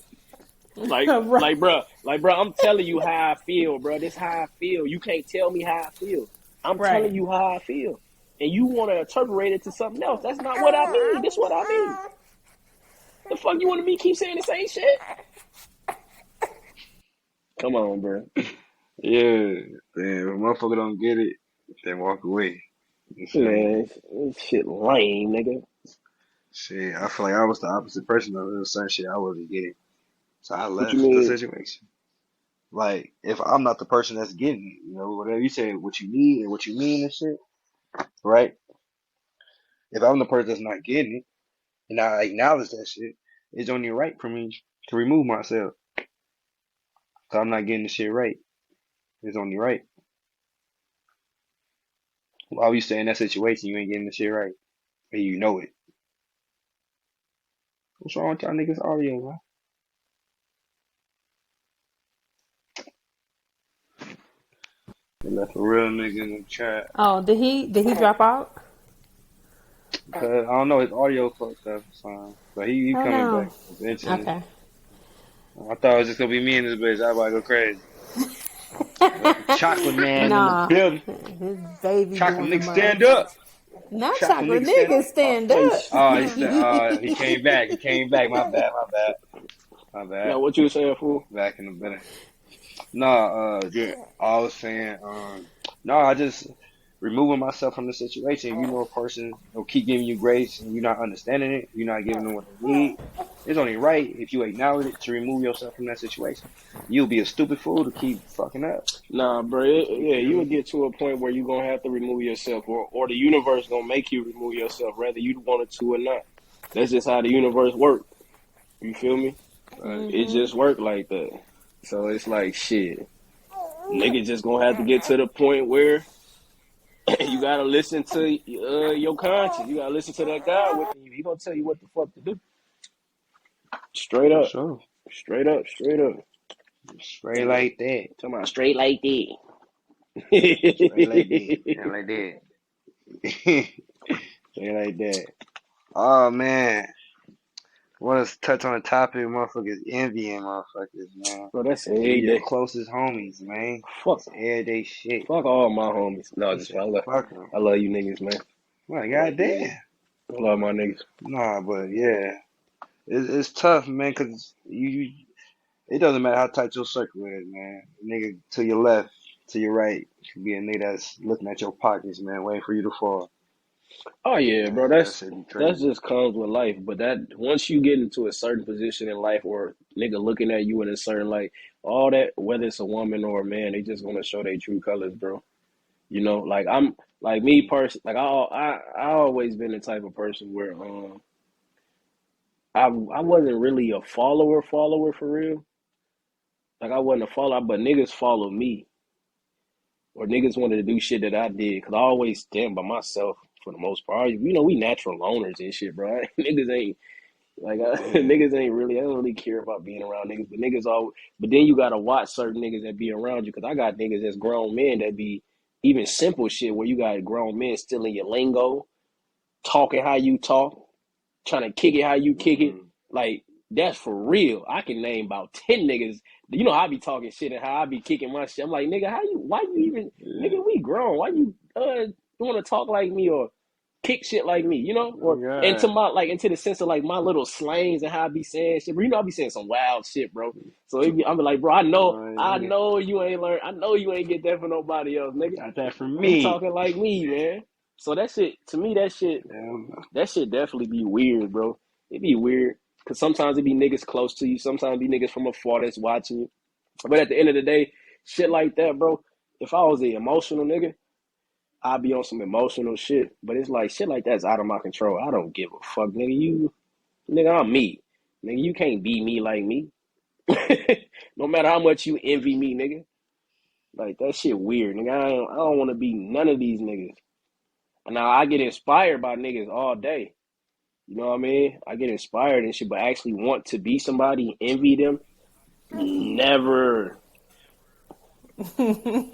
Like, Right. I'm telling you how I feel, bro. This how I feel. You can't tell me how I feel. I'm telling Right. you how I feel, and you want to interpret it to something else. That's not what I mean. This what I mean. The fuck you want me to keep saying the same shit? Come on, bro. Yeah. Damn, if a motherfucker don't get it, then walk away. You feel me? Man, this shit lame, nigga. Shit, I feel like I was the opposite person of the certain shit I wasn't getting. So I What you left the mean? situation. Like, if I'm not the person that's getting it, whatever you say, what you need and what you mean and shit, right? If I'm the person that's not getting it, and I acknowledge that shit, it's only right for me to remove myself. Cause I'm not getting the shit right. It's only right. While you stay in that situation, you ain't getting the shit right. And you know it. What's wrong with y'all niggas audio, man? They left A real nigga in the chat. Oh, did he drop out? Because I don't know, his audio fucked up or something. But he Oh coming no. back eventually. Okay. I thought it was just gonna be me and this bitch. Everybody go crazy. But the chocolate man in the Nah, building. his baby Chocolate doing the nigga stand up. most. Not Chocolate chocolate nigga stand nigga up. stand hey, up. Oh, he came back. He came back. My bad. My bad. My bad. now what you were saying, fool? Back in the building. No, yeah, I was saying, no, I just removing myself from the situation. If you know a person will keep giving you grace and you're not understanding it, you're not giving them what they need. It's only right if you acknowledge it to remove yourself from that situation. You'll be a stupid fool to keep fucking up. Nah, bro. You Yeah, feel you will me? get to a point where you're gonna have to remove yourself, or the universe gonna make you remove yourself, whether you want it to or not. That's just how the universe works. You feel me? Right. It just worked like that. So it's like shit. Nigga just gonna have to get to the point where you gotta listen to your conscience. You gotta listen to that God within you. He gonna tell you what the fuck to do. Straight For up, sure. straight up, straight up. Straight like that. Talking about straight like that. Straight like that. And like that. Straight like that. Oh man. Want to touch on the topic, motherfuckers envying motherfuckers, man. Bro, that's Be every your day. closest homies, man. Fuck, It's everyday shit. fuck all my homies. No, He just said, fuck them. I love you niggas, man. Like, goddamn. I love my niggas. Nah, but yeah. It's tough, man, because it doesn't matter how tight your circle is, man. Nigga to your left, to your right, could be a nigga that's looking at your pockets, man, waiting for you to fall. Oh yeah, bro. Man, that shit be That's crazy. just comes with life. But that once you get into a certain position in life, or nigga looking at you in a certain light, all that, whether it's a woman or a man, they just gonna show their true colors, bro. You know, like I'm like me person, like I always been the type of person where I wasn't really a follower for real. Like I wasn't a follower, but niggas follow me, or niggas wanted to do shit that I did because I always stand by myself for the most part. You know, we natural loners and shit, bro. Niggas ain't like Yeah. niggas ain't really. I don't really care about being around niggas, but niggas all. But then you gotta watch certain niggas that be around you because I got niggas that's grown men that be even simple shit where you got grown men still in your lingo, talking how you talk, trying to kick it how you kick it. Mm-hmm. Like that's for real. I can name about 10 niggas. You know I be talking shit and how I be kicking my shit. I'm like, nigga, why you even Yeah. nigga, we grown. Why you wanna talk like me or kick shit like me, you know? Oh, Or into God. my like into the sense of like my little slangs and how I be saying shit. But you know I be saying some wild shit, bro. So I'm like, bro, I Nigga, know you ain't learned. I know you ain't get that from nobody else, nigga. got that from You me. talking like me, man. So that shit, to me, Damn. that shit definitely be weird, bro. It be weird. Cause sometimes it be niggas close to you. Sometimes it be niggas from afar that's watching you. But at the end of the day, shit like that, bro. If I was an emotional nigga, I'd be on some emotional shit. But it's like shit like that's out of my control. I don't give a fuck, nigga. Nigga, I'm me. Nigga, you can't be me like me. No matter how much you envy me, nigga. Like that shit weird, nigga. I don't want to be none of these niggas. Now I get inspired by niggas all day. You know what I mean? I get inspired and shit, but actually want to be somebody, envy them, never,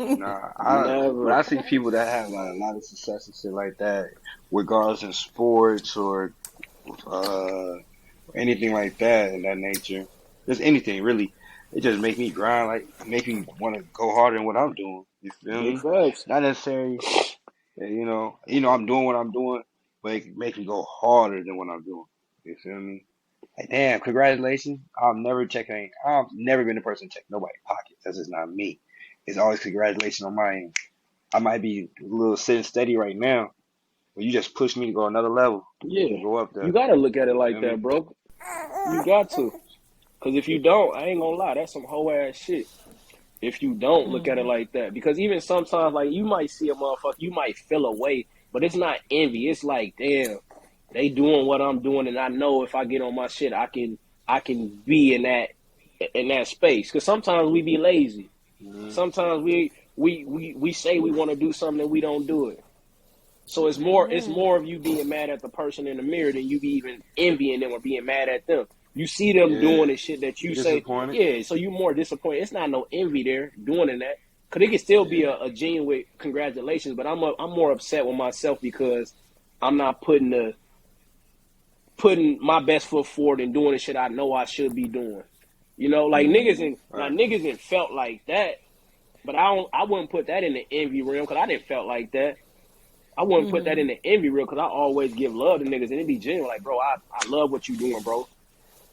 Nah, when never. I see people that have like a lot of success and shit like that, regardless in sports or uh anything like that in that nature, just anything really, it just make me grind, like make me want to go harder than what I'm doing. You feel Big me? facts. Not necessarily, I'm doing what I'm doing, but it make me go harder than what I'm doing. You feel me? Like, damn, congratulations. I've never been the person to check nobody's pockets. That's just not me. It's always congratulations on my end. I might be a little sitting steady right now, but you just push me to go another level, to Yeah. go up You there. gotta look at it You like feel that, me? bro. You got to. Because if you don't, I ain't gonna lie, that's some whole ass shit. If you don't look at it like that. Because even sometimes, like, you might see a motherfucker, you might feel a way, but it's not envy. It's like, damn, they doing what I'm doing, and I know if I get on my shit, I can be in that space. Because sometimes we be lazy. Mm-hmm. Sometimes we say we want to do something and we don't do it. So it's more of you being mad at the person in the mirror than you be even envying them or being mad at them. You see them Yeah, doing the shit that you say, disappointed. yeah, so you more disappointed. It's not no envy there doing in that. Cause it can still be a genuine congratulations, but I'm more upset with myself because I'm not putting my best foot forward and doing the shit I know I should be doing. You know, like niggas ain't felt like that, but I wouldn't put that in the envy realm because I didn't felt like that. I wouldn't put that in the envy realm because I always give love to niggas and it be genuine. Like, bro, I love what you doing, bro.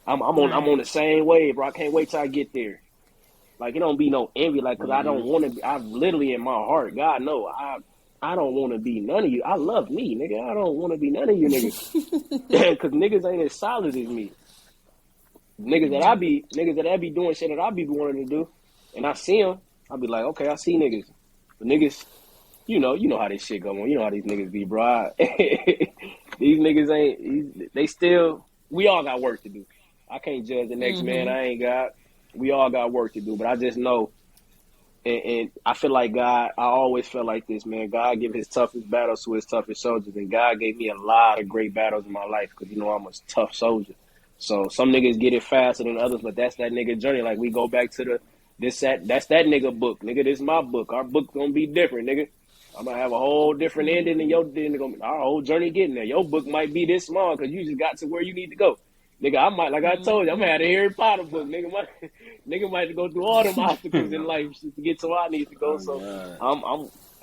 I'm on the same wave, bro. I can't wait till I get there. Like, it don't be no envy, like, because I don't want to be, I literally in my heart, God know, I don't want to be none of you. I love me, nigga. I don't want to be none of you niggas. Because niggas ain't as solid as me. Niggas that I be doing shit that I be wanting to do, and I see them, I be like, okay, I see niggas. But niggas, you know how this shit go on. You know how these niggas be, bro. These niggas they still, we all got work to do. I can't judge the next man I ain't got. We all got work to do, but I just know, and I feel like God, I always felt like this, man. God give his toughest battles to his toughest soldiers, and God gave me a lot of great battles in my life because, you know, I'm a tough soldier. So some niggas get it faster than others, but that's that nigga journey. Like, we go back to that's that nigga book. Nigga, this is my book. Our book gonna be different, nigga. I'm gonna have a whole different ending than your ending. Our whole journey getting there. Your book might be this small because you just got to where you need to go. Nigga, I might, like I told you, I'm gonna have a Harry Potter book. Nigga might go through all them obstacles in life to get to where I need to go. So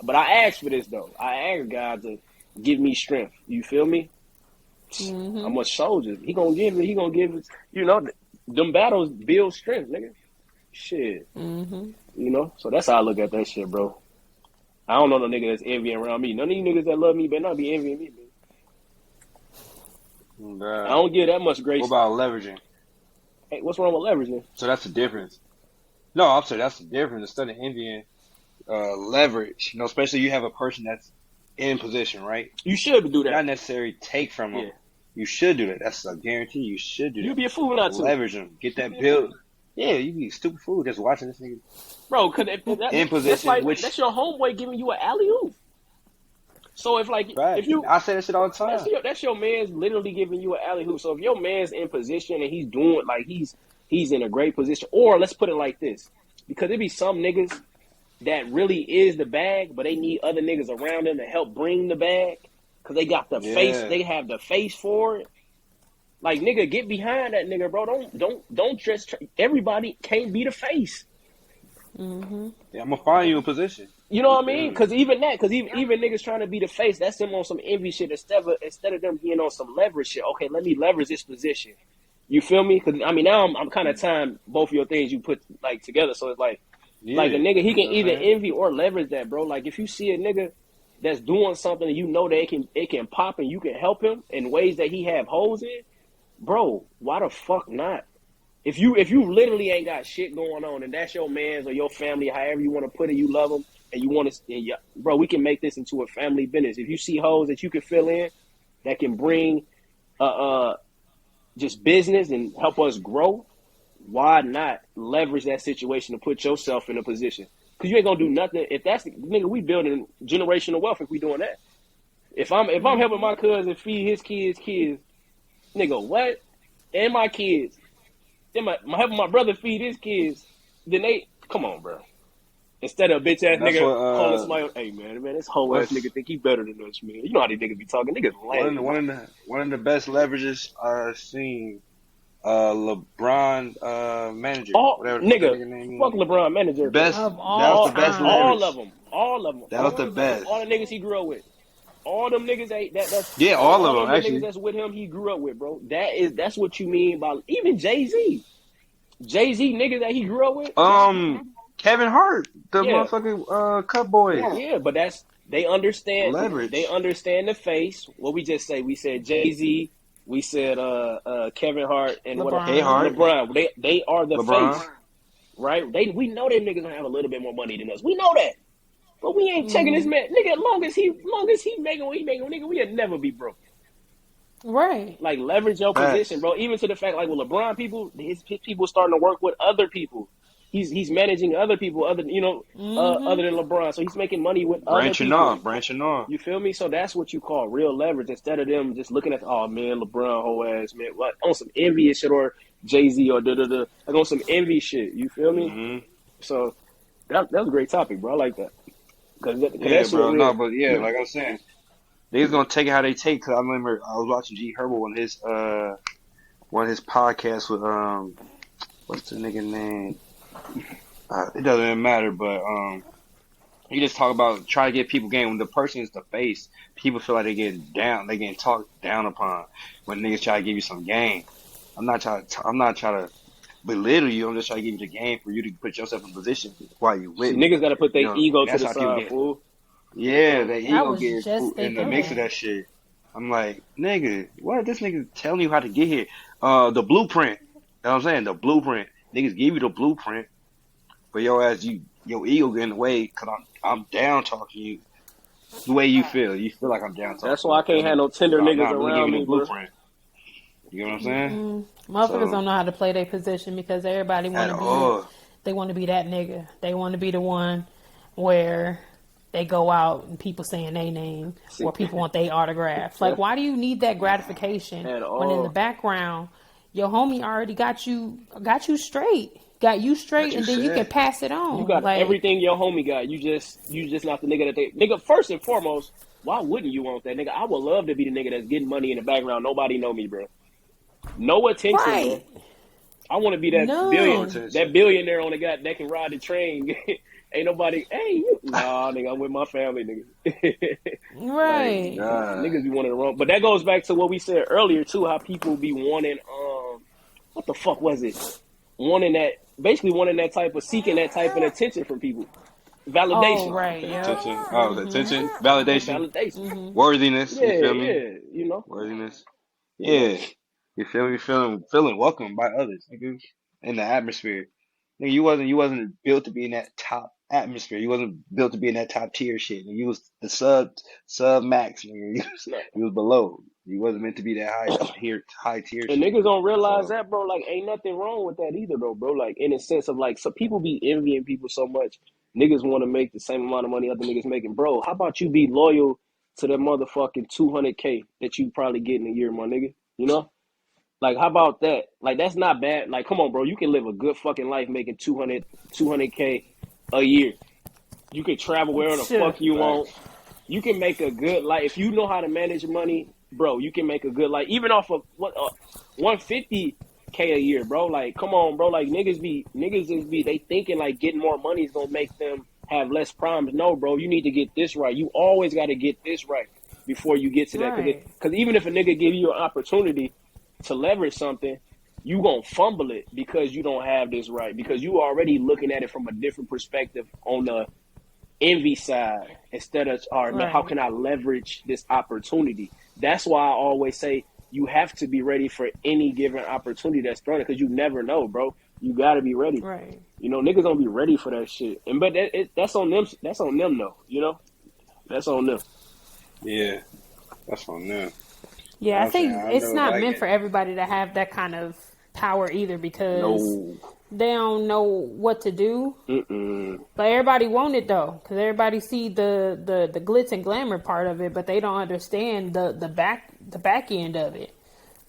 but I asked for this though. I asked God to give me strength. You feel me? I'm a soldier. He gonna give it. You know, them battles build strength, nigga. Shit. You know, so that's how I look at that shit, bro. I don't know no nigga that's envying around me. None of you niggas that love me better not be envying me, man. I don't give that much grace. What about leveraging? Hey, what's wrong with leveraging? So that's the difference. No, I'm saying that's the difference. Instead of envying, leverage. You know, especially you have a person that's in position, right? You should do that. Not necessarily take from them. Yeah. You should do that. That's a guarantee. You should do that. You'd be a fool not to. Leverage them. Get that build. Yeah, you be a stupid fool just watching this nigga. Bro, because in position. That's your homeboy giving you an alley-oop. So if you, I say that shit all the time. That's your man's literally giving you an alley hoop. So if your man's in position and he's doing like he's in a great position, or let's put it like this, because there be some niggas that really is the bag, but they need other niggas around them to help bring the bag because they got the face, they have the face for it. Like, nigga, get behind that nigga, bro. Don't just everybody can't be the face. Yeah, I'm gonna find you a position. You know what I mean? Because even niggas trying to be the face, that's them on some envy shit instead of them being on some leverage shit. Okay, let me leverage this position. You feel me? Because I mean, now I'm kind of tying both of your things you put like together. So it's like a nigga, he can either envy or leverage that, bro. Like, if you see a nigga that's doing something and you know that it can pop and you can help him in ways that he have holes in, bro, why the fuck not? If you literally ain't got shit going on and that's your man's or your family, however you want to put it, you love them. And you want to, bro, we can make this into a family business. If you see hoes that you can fill in, that can bring just business and help us grow, why not leverage that situation to put yourself in a position? Because you ain't gonna do nothing if that's nigga. We building generational wealth if we doing that. If I'm helping my cousin feed his kids, nigga, what? And my kids, then helping my brother feed his kids. Then come on, bro. Instead of a bitch ass nigga calling somebody, hey man, this whole ass nigga think he better than us, man. You know how these niggas be talking, niggas lame. One of the best leverages I've seen, LeBron manager. Whatever nigga, fuck LeBron manager. Best, that was the best leverage. All of them. That was the best. All the niggas he grew up with. All them niggas all of them actually. Niggas that's with him, he grew up with, bro. That's what you mean by even Jay-Z niggas that he grew up with. Kevin Hart, the motherfucking cut boy. Yeah, but they understand leverage. They understand the face. What we just say, we said Jay-Z, we said Kevin Hart and LeBron. They are the face, right? We know them niggas gonna have a little bit more money than us. We know that, but we ain't checking this man, nigga. Long as he making what he making, nigga, we'll never be broke. Right. Like, leverage your position, bro. Even to the fact, like, with LeBron, his people starting to work with other people. He's managing other people, other than LeBron. So he's making money with other people. Branching on. You feel me? So that's what you call real leverage. Instead of them just looking at, oh man, LeBron whole ass man, what, on some envious shit, or Jay-Z or like on some envy shit. You feel me? Mm-hmm. So That was a great topic, bro. I like that. Cause that Yeah, shit bro. No, real. but yeah, like I'm saying, they's gonna take it how they take. Cause I remember I was watching G Herbo on his podcast with what's the nigga name? It doesn't even matter, but he just talk about try to get people game. When the person is the face, people feel like they getting talked down upon. When niggas try to give you some game, I'm not trying to belittle you. I'm just trying to give you the game for you to put yourself in position while you with See, me. niggas gotta put You their know, ego and to that's the how people side, get. fool. Yeah, the I ego was get just in the thinking mix of that. that shit. I'm like, nigga, what? This nigga telling you how to get here. The blueprint. You know what I'm saying? The blueprint. Niggas give you the blueprint, but your ego get in the way because I'm down talking you the way you feel. You feel like I'm down That's talking why you. I can't have no But tender no, niggas I'm really around giving you me, the bro. blueprint. You know what I'm saying? Motherfuckers So, don't know how to play their position because everybody want at to be. all. They want to be that nigga. They want to be the one where they go out and people saying their name See, or people want their autograph. Like, that's why do you need that gratification at when in the all. background your homie already got you straight, got you That straight, you and then you can said. pass it You on. got Like, everything your homie got. You just not the nigga that they nigga. First and foremost, why wouldn't you want that nigga? I would love to be the nigga that's getting money in the background. Nobody know me, bro. No attention, bro. right? I want to be No None. that attention. billionaire on the guy that can ride the train. Ain't nobody. Hey, nah, nigga, I'm with my family, nigga. Like Right. God. niggas be wanting to run, but that goes back to what we said earlier too. How people be wanting, what the fuck was it? Wanting that, basically wanting that type of seeking that type of attention from people, Oh, validation, right. Yep. Attention. Oh, attention. Validation. validation. Worthiness. You Yeah, feel me? yeah, Worthiness. you know. Yeah. You feel me? Feeling welcome by others, nigga. In the atmosphere. Nigga, you wasn't built to be in that top atmosphere. You wasn't built to be in that top tier shit. Nigga. You was the sub max, nigga. No. You was below. You wasn't meant to be that high tier And shit. niggas don't realize So that, bro. Like, ain't nothing wrong with that either, bro. Like, in a sense of like, so people be envying people so much. Niggas want to make the same amount of money other niggas making, bro. How about you be loyal to that motherfucking 200K that you probably get in a year, my nigga? You know, like, how about that? Like, that's not bad. Like, come on, bro. You can live a good fucking life making 200K a year. You can travel wherever the Sure. fuck you want. facts. You can make a good life if you know how to manage money, bro. You can make a good life even off of what 150K a year, bro. Like, come on, bro. Like niggas just be they thinking like getting more money is gonna make them have less problems. No, bro. You need to get this right. You always got to get this right before you get to that. Right. Because even if a nigga give you an opportunity to leverage something, you gonna fumble it because you don't have this right. Because you already looking at it from a different perspective on the envy side instead of, all right, man, how Right. can I leverage this opportunity? That's why I always say you have to be ready for any given opportunity that's thrown because you never know, bro. You got to be ready. Right. You know, niggas don't be ready for that shit. And but that's on them. That's on them, though. You know, that's on them. Yeah. That's on them. Yeah, I I'm saying think I it's know not like meant it. for everybody to have that kind of power either because No. they don't know what to do. Mm-mm. But everybody want it though, because everybody see the glitz and glamour part of it, but they don't understand the back end of it.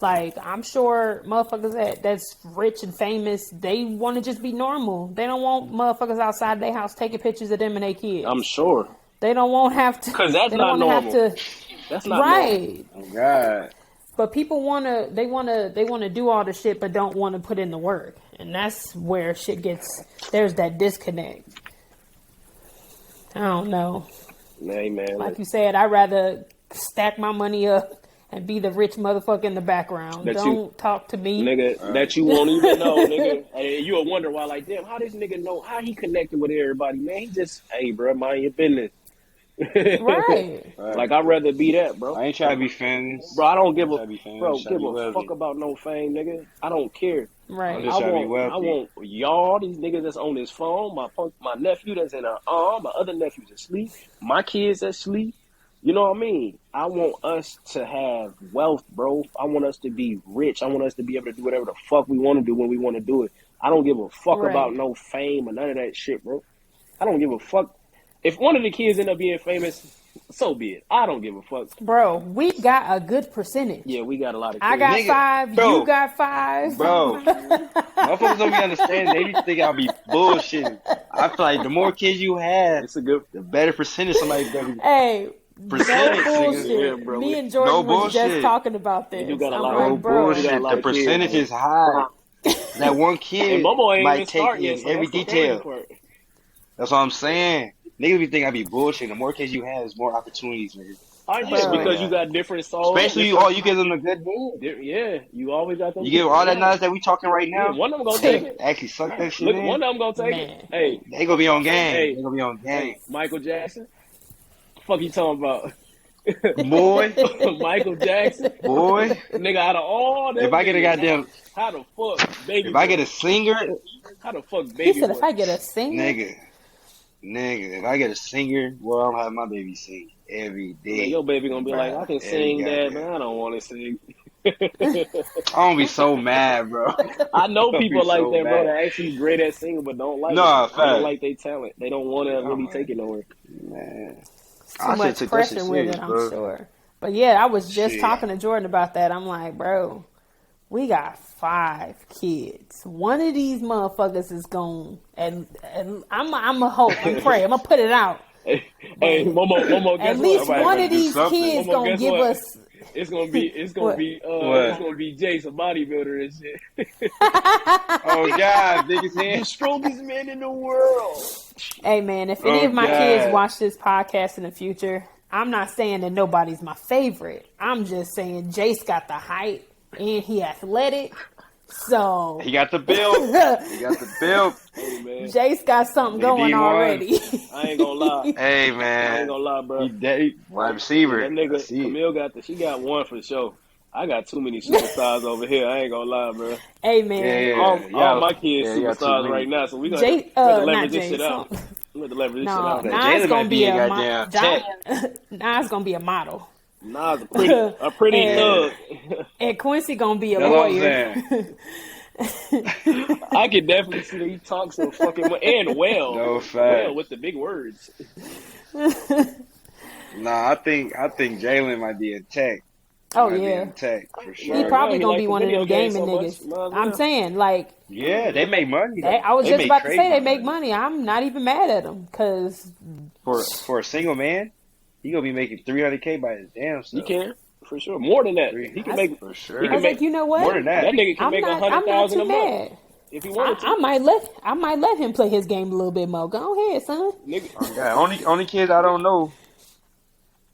Like I'm sure motherfuckers that's rich and famous, they want to just be normal. They don't want motherfuckers outside their house taking pictures of them and their I'm kids. sure. They don't want have to. Because that's They don't not want to have normal. to. That's not normal. Right. Oh God. But people wanna do all the shit, but don't want to put in the work, and that's where shit gets. There's that disconnect. I don't know. Hey, man. Like you said, I'd rather stack my money up and be the rich motherfucker in the background. That you, Don't talk to me. nigga, that you won't even know, nigga. And you'll wonder why, like, damn, how this nigga know, how he connected with everybody, man. He just, hey, bro, mind your business. Right. Like, I'd rather be that, bro. I ain't trying to be famous. Bro, I don't I give ain't a, trying to be famous. bro, I'm trying give to be a fuck wealthy. about no fame, nigga. I don't care. I'm Right. just trying to be I wealthy. want y'all, these niggas that's on this phone, my nephew that's in her arm, my other nephew's asleep, my kids asleep. You know what I mean? I want us to have wealth, bro. I want us to be rich. I want us to be able to do whatever the fuck we want to do when we want to do it. I don't give a fuck about Right. no fame or none of that shit, bro. I don't give a fuck. If one of the kids end up being famous, So be it. I don't give a fuck. Bro, we got a good percentage. Yeah, we got a lot of kids. I got Nigga, 5, bro. you got 5. Bro, motherfuckers don't be understanding. They be thinking I'll be bullshitting. I feel like the more kids you have, It's a good. the better percentage somebody's gonna be. Hey, Percentage, no nigga. bullshit. Yeah, bro. Me and Jordan No was just bullshit. talking about this. You got a I'm lot like, No of- bro, we got a bullshit. lot The of kids, percentage man. is high. That one kid And Momo ain't might even take start in yet, so every that's the crazy detail. part. That's what I'm saying. Niggas be thinking I be bullshitting. The more kids you have, there's more opportunities, nigga. I Bro. get because you got different souls. Especially you, all you give them a good head. Yeah, you always got them. You give all that yeah. knowledge that we talking right Yeah, now. one of them gonna take it. Actually suck that shit Look, in. one of them gonna take Man. it. Hey, They gonna be on game. Hey. They gonna be on game. hey, Michael Jackson. Fuck you talking about? Boy, Michael Jackson. boy. Nigga, out of all them If I get a niggas, goddamn, how the fuck baby? if I get boy? a singer, How the fuck He baby? said if boy? I get a singer, nigga, if I get a singer, well, I'm having my baby sing every Man, day. your baby gonna be like, Bruh. I can Every sing that, goddamn- but I don't want to sing. I'm gonna be so mad, bro. I know people be like so that, bro. mad. That actually great at singing, but don't like Nah, it. They don't fact. like their talent. They don't want to Yeah, really man. take it nowhere. Man, too I much should've took that shit pressure with serious, it, I'm bro. sure. But yeah, I was just Shit. talking to Jordan about that. I'm like, bro, we got 5 kids. One of these motherfuckers is gone, and I'm a hope and pray. I'm gonna put it out. Hey, Momo, guess At least Somebody one better of do these something. kids Momo, gonna guess give what? us. It's gonna be Jace, a bodybuilder and shit. Oh God, biggest The hand. strongest man in the world. Hey man, if any Oh, of my God. kids watch this podcast in the future, I'm not saying that nobody's my favorite. I'm just saying Jace got the height and he athletic. So He got the build. He got the build. Hey man, Jace got something He going D1. already. I ain't gonna lie. Hey I man, ain't gonna lie, bro. he dead. Wide receiver. That I nigga see it. Camille she got one for sure. I got too many superstars over here. I ain't gonna lie, bro. Hey man, Yeah. All my kids Yeah, you got too superstars many. right now, so we got Jay, to not leverage this Jace. shit out. We got to leverage this shit No, out. Nah. Nas Jalen gonna might be be a a goddamn Nas gonna be a model, Nas a pretty And- thug. and Quincy gonna be a That's what I'm lawyer. saying. I can definitely see that he talks so fucking well and well. No facts. Well with the big words. Nah, I think Jalen might be in tech. Oh Might be yeah, in tech for he sure. probably He gonna like be the one of them video games gaming so niggas. much. I'm saying, like, Yeah, they make money. Though. I was They just make about to crazy say they make money. I'm not even mad at them because for a single man. He gonna be making $300K by his damn He self. can, for sure. More than that. He can make for sure. he I can was make like, you know what? More than that. that nigga can I'm make not. I'm not 100,000 too a month mad. if he wanted to. I might let him play his game a little bit more. Go ahead, son. Nigga, Yeah, only kids I don't know.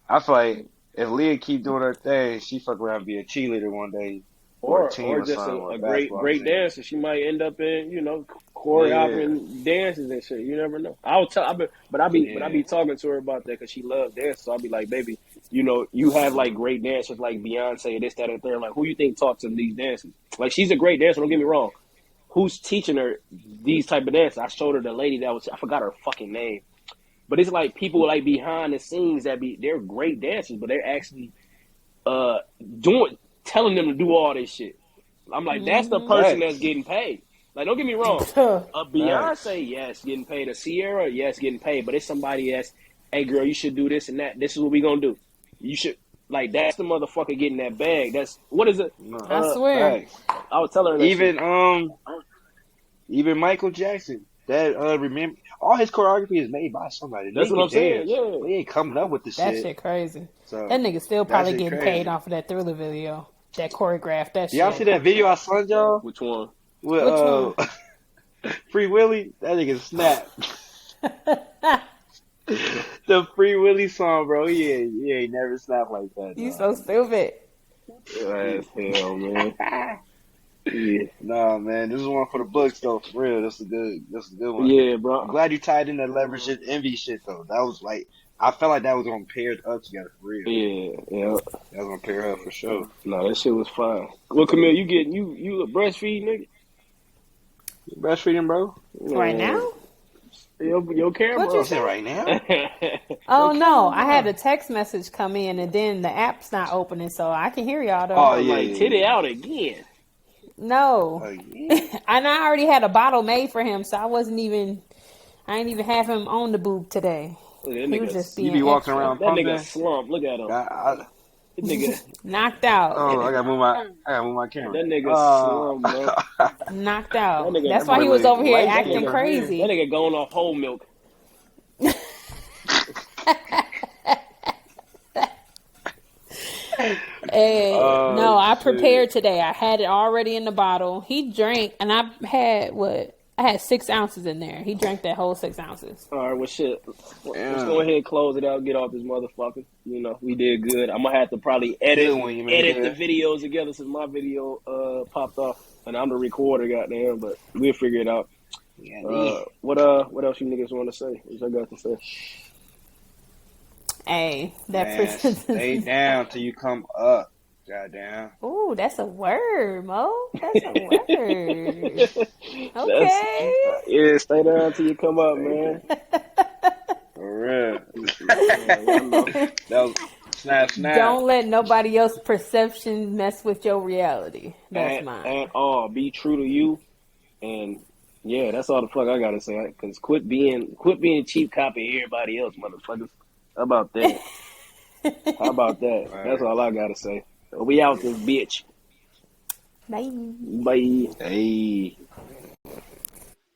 I feel like if Leah keep doing her thing, she fuck around and be a cheerleader one day. or a team or or just something, or a basketball great team. dancer. She might end up in choreographing dances and shit. You never know. I be talking to her about that because she loves dance. So I'll be like, baby, you have like great dancers like Beyonce, this, that, and third. Like, who you think taught to these dances? Like, she's a great dancer. Don't get me wrong. Who's teaching her these type of dances? I showed her the lady I forgot her fucking name. But it's like people like behind the scenes they're great dancers, but they're actually telling them to do all this shit. I'm like, that's the person that's getting paid. Like, don't get me wrong. A Beyonce, yes, getting paid. A Sierra, yes, getting paid. But it's somebody that's, hey girl, you should do this and that. This is what we gonna do. You should that's the motherfucker getting that bag. That's what is it? I swear. Facts. I was telling her that Even Michael Jackson. That remember all his choreography is made by somebody. That's what I'm saying. Yeah, They ain't coming up with the That shit. shit crazy. So, That nigga still probably shit getting crazy. paid off of that Thriller video. That choreographed that shit. Y'all see that video I sent y'all Which one? with Which Free Willy? That nigga snapped. The Free Willy song, bro. He ain't never snapped like that. You dog. so stupid. As hell, man. Yeah, Nah, man, this is one for the books though. For real, this is a good one. yeah, I'm bro. glad you tied in that leverage shit, envy shit though. That was like, I felt like that was gonna pair up together for real. Yeah. That was gonna pair up for sure. No, that shit was fine. Well, Camille, you a breastfeed nigga? You breastfeeding, bro? Right now? Your camera. What you Is it right now? Oh no, I had a text message come in and then the app's not opening, so I can hear y'all though. Oh, yeah. Like titty out again. No. Oh, yeah. And I already had a bottle made for him, so I didn't even have him on the boob today. He was just You being be walking extra. around That nigga pumping. slump. Look at him. I, That nigga. Knocked out. oh, I gotta move my camera. That nigga slump, bro. Knocked That out. nigga. That's that why boy he was look over here light That acting nigga. skinned man. That crazy. nigga going off whole milk. And no, Oh I shit! prepared today. I had it already in the bottle. He drank, and I had what? I had 6 ounces in there. He drank that whole 6 ounces. All right, well, shit. Let's go Damn. ahead and close it out. Get off this motherfucker. You know, we did good. I'm gonna have to probably Good when you make edit the it. videos together since my video popped off, and I'm the recorder, goddamn. But we'll figure it out. Yeah, What else you niggas want to say? What I got to say? Hey, that man, stay down till you come up. Goddamn. Ooh, that's a word, Mo. That's a word. That's Okay. yeah. Stay down till you come up, Stay man. For real. Y'all know. That was snap. Don't let nobody else's perception mess with your reality. That's mine. At all, be true to you, and yeah, that's all the fuck I gotta say. Cause quit being cheap, copying everybody else, motherfuckers. How about that? How about that? That's all I gotta say. We out this bitch. Bye. Bye. Hey.